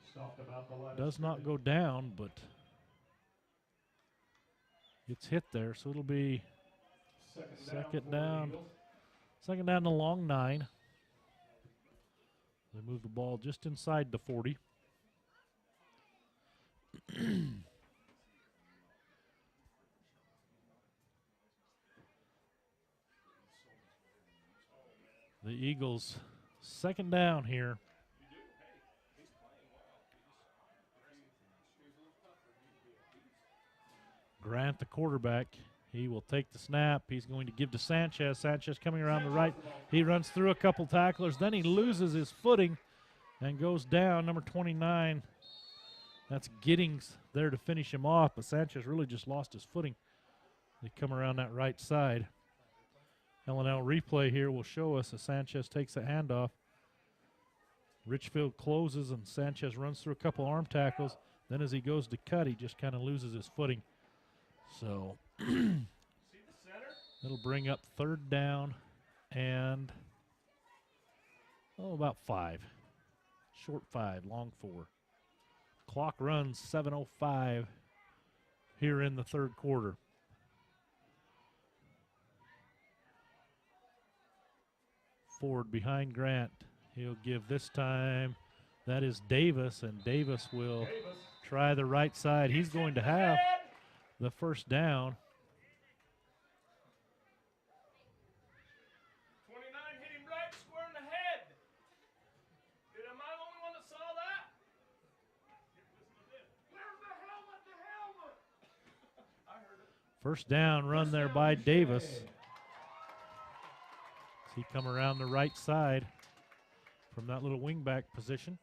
Does not go down, but gets hit there. So it'll be second down. Second down to long 9. They move the ball just inside the 40. The Eagles, second down here. Grant, the quarterback, he will take the snap. He's going to give to Sanchez. Sanchez coming around the right. He runs through a couple tacklers. Then he loses his footing and goes down. Number 29, that's Giddings there to finish him off. But Sanchez really just lost his footing. They come around that right side. L&L replay here will show us as Sanchez takes the handoff. Richfield closes and Sanchez runs through a couple arm tackles. Then as he goes to cut, he just kind of loses his footing. So it'll bring up third down and about 5. Short 5, long 4. Clock runs 7:05 here in the third quarter. Forward behind Grant. He'll give this time. That is Davis, and Davis will try the right side. He's going to have the first down. 29 hit him right square in the head. Am I the only one that saw that? Where's the helmet? The helmet! I heard it. First down run there by Davis. He come around the right side from that little wingback position.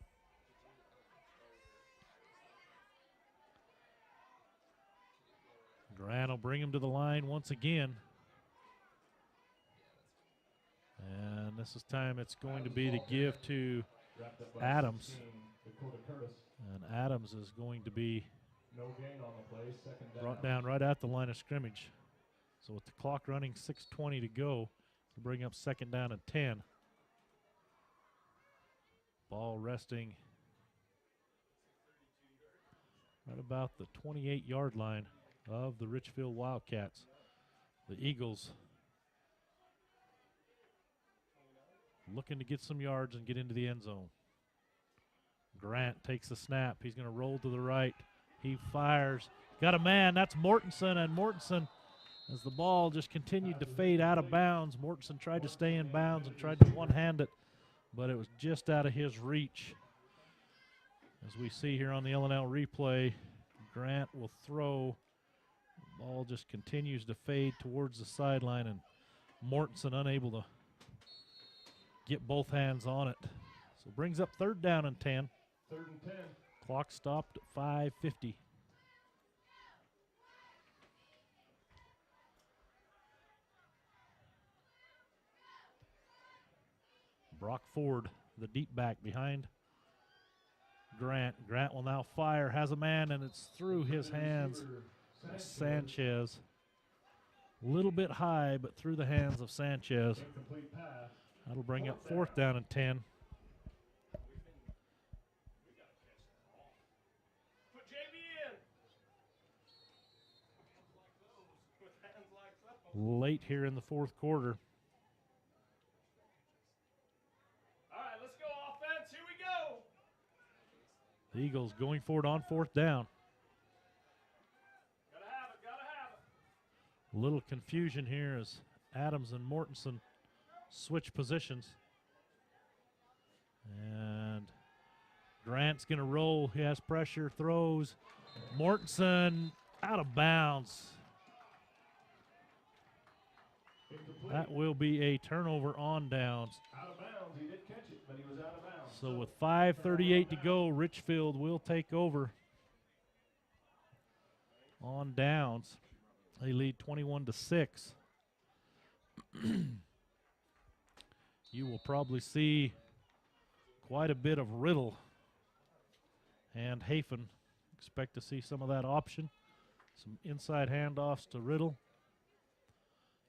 Grant will bring him to the line once again. And this is time it's going to be to give to Adams. And Adams is going to be brought down right at the line of scrimmage. So with the clock running, 6:20 to go, to bring up second down and 10. Ball resting right about the 28-yard line of the Richfield Wildcats. The Eagles looking to get some yards and get into the end zone. Grant takes the snap. He's going to roll to the right. He fires. Got a man. That's Mortensen, and Mortensen as the ball just continued to fade out of bounds. Mortensen tried to stay in bounds and tried to one-hand it, but it was just out of his reach. As we see here on the L&L replay, Grant will throw. The ball just continues to fade towards the sideline, and Mortensen unable to get both hands on it. So brings up 3rd down and 10. 3rd and 10. Clock stopped at 5:50. Brock Ford, the deep back behind Grant. Grant will now fire, has a man, and it's through his hands. Sanchez. A little bit high, but through the hands of Sanchez. That'll bring up 4th down and 10. Late here in the 4th quarter. All right, let's go offense. Here we go. The Eagles going for it on 4th down. Gotta have it, gotta have it. A little confusion here as Adams and Mortensen switch positions. And Grant's going to roll. He has pressure, throws. Mortensen out of bounds. That will be a turnover on downs. Out of bounds. He did catch it, but he was out of bounds. So with 5:38 to go, Richfield will take over on downs. They lead 21-6. You will probably see quite a bit of Riddle and Hafen. Expect to see some of that option. Some inside handoffs to Riddle.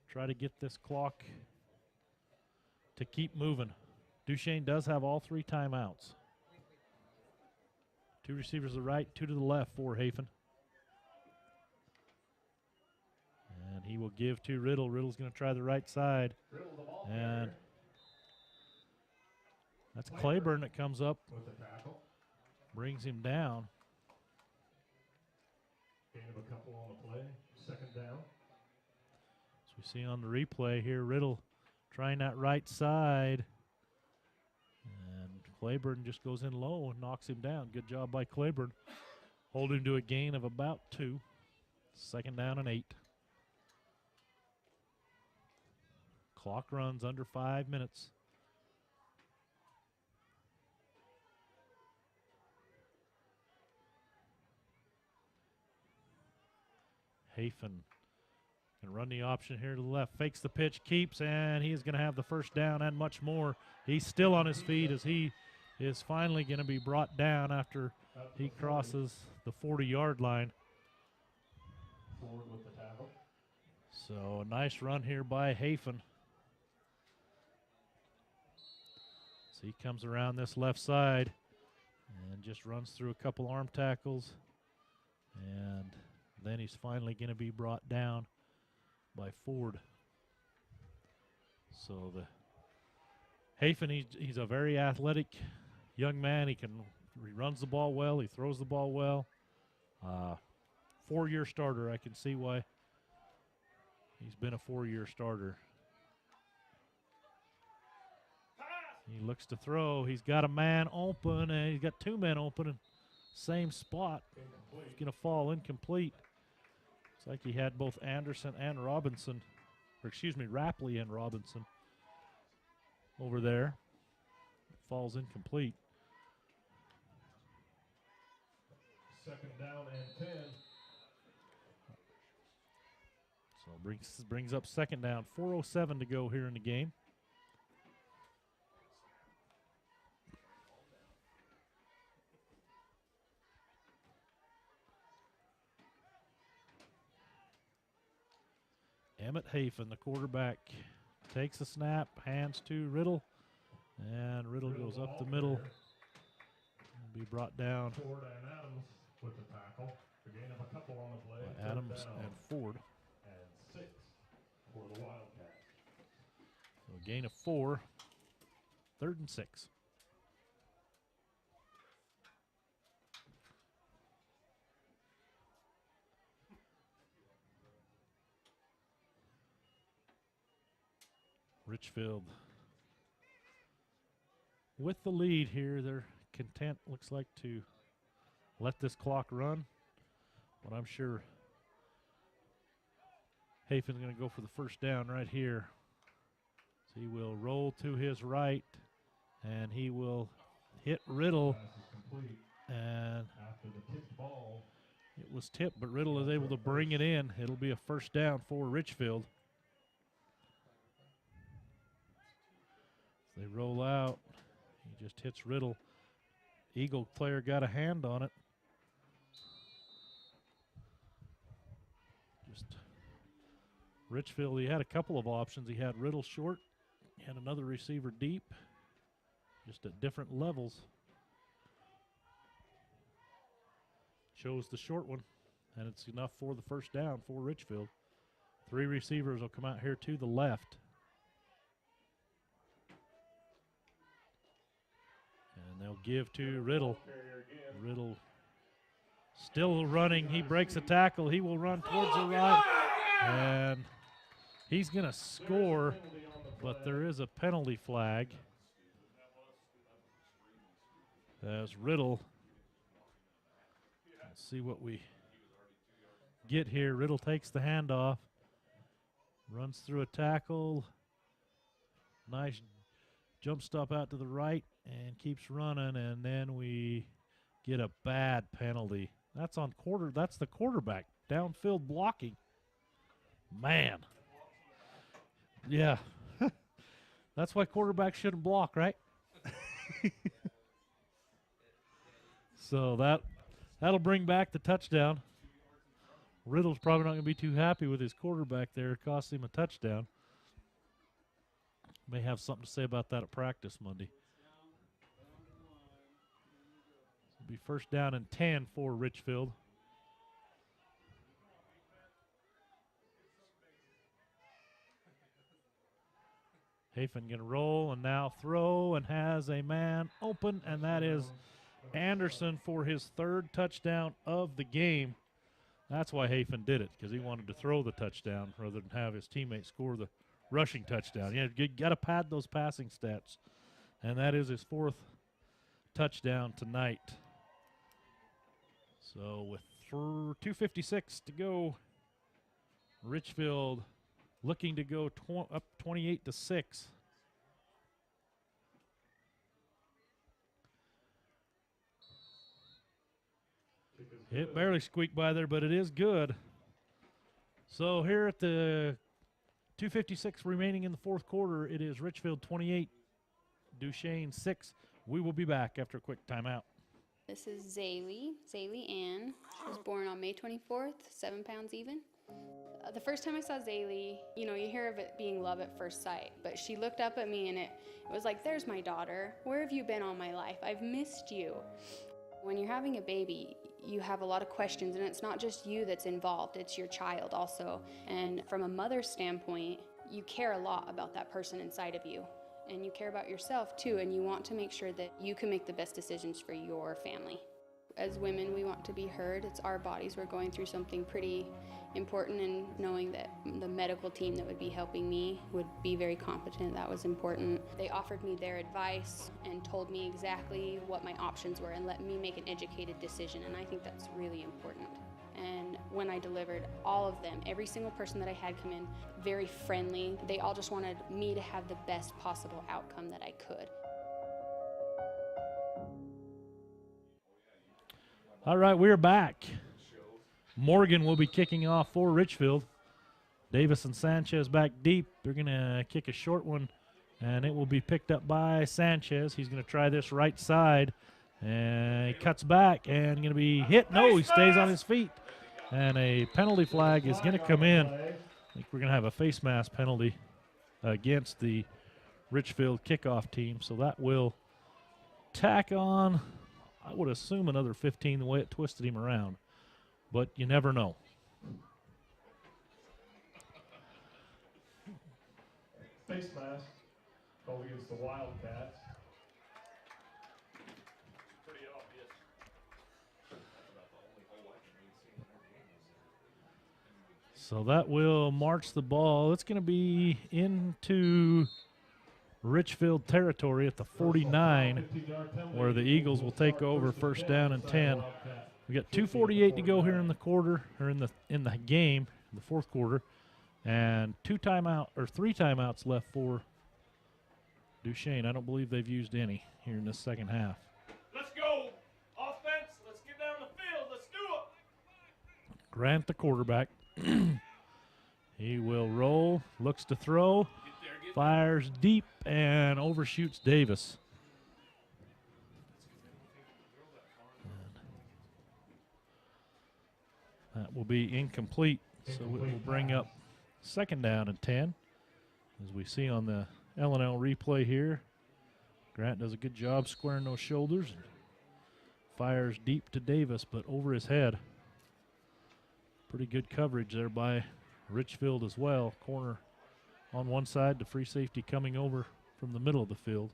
Try to get this clock to keep moving. Duchesne does have all 3 timeouts. 2 receivers to the right, 2 to the left for Hafen. And he will give to Riddle. Riddle's going to try the right side. And that's Claiborne that comes up. Brings him down. Gain of a couple on the play. 2nd down. As we see on the replay here, Riddle trying that right side. And Claiborne just goes in low and knocks him down. Good job by Claiborne. Holding to a gain of about 2. 2nd down and 8. Clock runs under 5 minutes. Hafen can run the option here to the left. Fakes the pitch, keeps, and he is going to have the 1st down and much more. He's still on his feet as he is finally going to be brought down after he crosses the 40-yard line. Forward with the tackle. So a nice run here by Hafen. So he comes around this left side and just runs through a couple arm tackles. And then he's finally going to be brought down by Ford. So the Hafen, he's a very athletic young man. He runs the ball well. He throws the ball well. 4-year starter. I can see why he's been a 4-year starter. He looks to throw. He's got a man open, and he's got 2 men open in same spot. He's going to fall incomplete. It's like he had both Anderson and Robinson, or excuse me, Rapley and Robinson over there. Falls incomplete. 2nd down and 10. So brings up 2nd down. 4:07 to go here in the game. Emmett Hafen, the quarterback, takes a snap, hands to Riddle, and Riddle goes up the middle and be brought down. Ford and Adams with the tackle. The gain of a couple on the play. By Adams and Ford. And 6 for the Wildcats. So a gain of 4. 3rd and 6. Richfield with the lead here. They're content, looks like, to let this clock run. But I'm sure Hafen's going to go for the first down right here. So he will roll to his right, and he will hit Riddle. And it was tipped, but Riddle is able to bring it in. It'll be a first down for Richfield. They roll out. He just hits Riddle. Eagle player got a hand on it. Just Richfield, he had a couple of options. He had Riddle short, he had another receiver deep, just at different levels. Chose the short one, and it's enough for the first down for Richfield. 3 receivers will come out here to the left. And they'll give to Riddle. Riddle still running. He breaks a tackle. He will run towards the right. And he's going to score, but there is a penalty flag as Riddle. Let's see what we get here. Riddle takes the handoff, runs through a tackle. Nice jump stop out to the right and keeps running, and then we get a bad penalty. That's the quarterback downfield blocking. Man. Yeah. That's why quarterbacks shouldn't block, right? So that'll bring back the touchdown. Riddle's probably not going to be too happy with his quarterback there. It cost him a touchdown. May have something to say about that at practice Monday. It'll be first down and 10 for Richfield. Hafen going to roll and now throw and has a man open, and that is Anderson for his 3rd touchdown of the game. That's why Hafen did it, because he wanted to throw the touchdown rather than have his teammate score the rushing touchdown. You got to pad those passing stats, and that is his 4th touchdown tonight. So with 2:56 to go, Richfield looking to go up 28-6. It barely squeaked by there, but it is good. So here at the 2:56 remaining in the 4th quarter, it is Richfield 28, Duchesne 6. We will be back after a quick timeout. This is Zaylee Ann. She was born on May 24th, 7 pounds even. The first time I saw Zaylee, you hear of it being love at first sight, but she looked up at me and it was like, there's my daughter. Where have you been all my life? I've missed you. When you're having a baby, you have a lot of questions, and it's not just you that's involved, it's your child also. And from a mother's standpoint, you care a lot about that person inside of you. And you care about yourself too, and you want to make sure that you can make the best decisions for your family. As women, we want to be heard. It's our bodies. We're going through something pretty important, and knowing that the medical team that would be helping me would be very competent, that was important. They offered me their advice and told me exactly what my options were and let me make an educated decision, and I think that's really important. And when I delivered, all of them, every single person that I had come in, very friendly. They all just wanted me to have the best possible outcome that I could. All right, we're back. Morgan will be kicking off for Richfield. Davis and Sanchez back deep. They're going to kick a short one, and it will be picked up by Sanchez. He's going to try this right side, and he cuts back and going to be hit. No, he stays on his feet, and a penalty flag is going to come in. I think we're going to have a face mask penalty against the Richfield kickoff team, so that will tack on, I would assume, another 15 the way it twisted him around, but you never know. Face mask called against the Wildcats. Pretty obvious. So that will march the ball. It's going to be into Richfield territory at the 49, where the Eagles will take over first down and 10. We got 2:48 to go here in the quarter, or in the game, the fourth quarter, and three timeouts left for Duchesne. I don't believe they've used any here in this second half. Let's go. Offense. Let's get down the field. Let's do it. Grant, the quarterback. He will roll, looks to throw, fires deep, and overshoots Davis. That will be incomplete, so it will bring up second down and 10. As we see on the L&L replay here, Grant does a good job squaring those shoulders. Fires deep to Davis, but over his head. Pretty good coverage there by Richfield as well. Corner on one side, the free safety coming over from the middle of the field.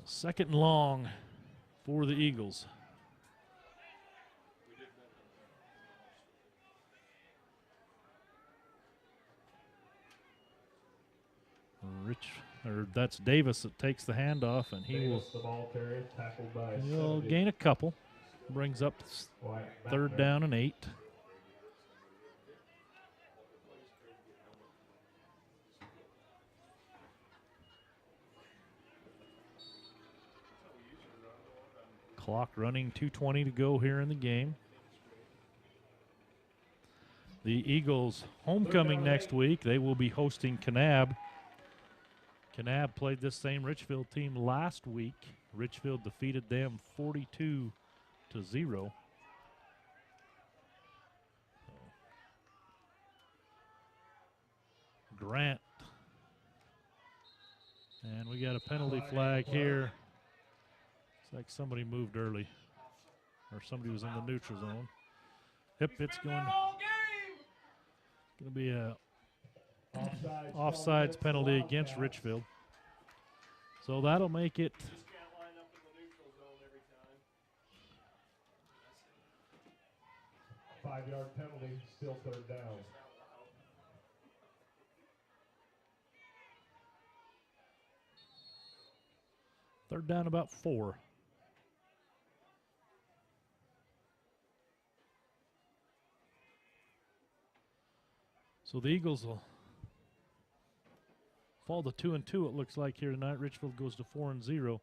Second and long for the Eagles. That's Davis that takes the handoff, and he'll gain a couple. Brings up third down and 8. Clock running, 2:20 to go here in the game. The Eagles homecoming next week. They will be hosting Kanab. Kanab played this same Richfield team last week. Richfield defeated them 42-0. Grant. And we got a penalty flag here. It's like somebody moved early, or somebody was in the neutral zone. Yep, it's going to be a offsides penalty against Richfield. So that'll make it 5-yard penalty, still third down. Third down about 4. So the Eagles will fall to 2-2, it looks like, here tonight. Richfield goes to 4-0.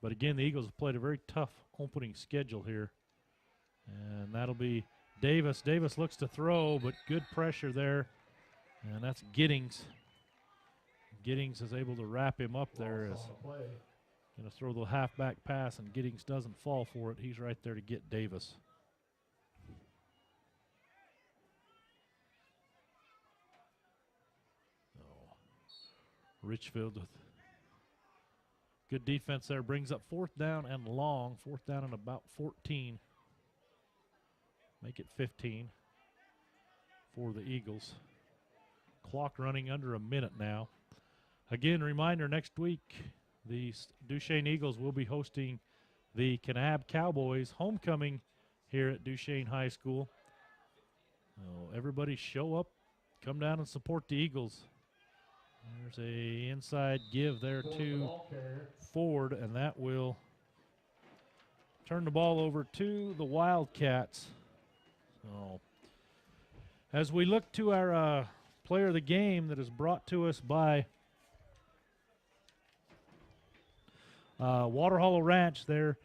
But again, the Eagles have played a very tough opening schedule here. And that'll be Davis. Davis looks to throw, but good pressure there. And that's Giddings. Giddings is able to wrap him up there. As going to throw the halfback pass, and Giddings doesn't fall for it. He's right there to get Davis. Richfield with good defense there. Brings up fourth down and long. Fourth down and about 14. Make it 15 for the Eagles. Clock running under a minute now. Again, reminder, next week, the Duchesne Eagles will be hosting the Kanab Cowboys homecoming here at Duchesne High School. So everybody show up, come down and support the Eagles. There's a inside give there to Ford, and that will turn the ball over to the Wildcats. So as we look to our player of the game that is brought to us by Water Hollow Ranch there,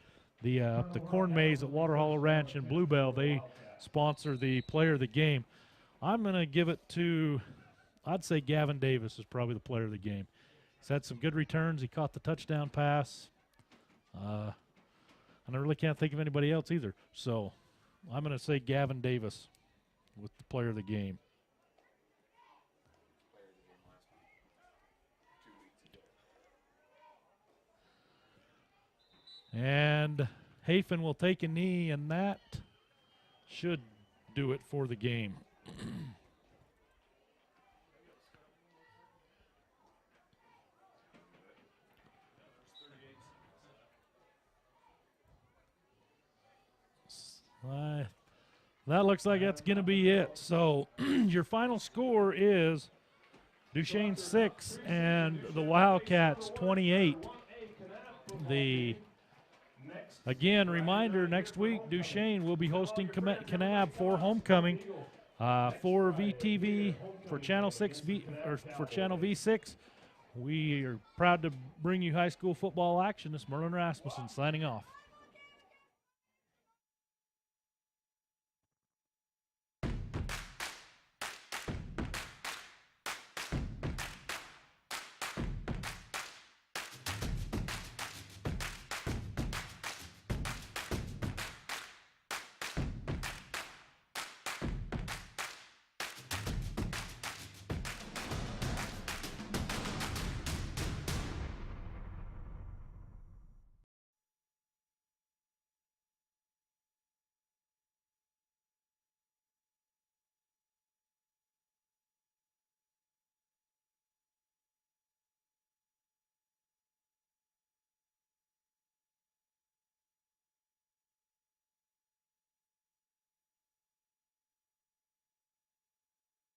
the corn maze at Water Hollow Ranch in Bluebell, they sponsor the player of the game. I'm going to give it to, I'd say Gavin Davis is probably the player of the game. He's had some good returns. He caught the touchdown pass. And I really can't think of anybody else either. So I'm going to say Gavin Davis with the player of the game. And Hafen will take a knee, and that should do it for the game. That looks like that's going to be it. So your final score is Duchesne 6 and the Wildcats 28. Again, reminder, next week Duchesne will be hosting Kanab for homecoming for VTV, for Channel 6, for Channel V6. We are proud to bring you high school football action. This is Merlin Rasmussen signing off.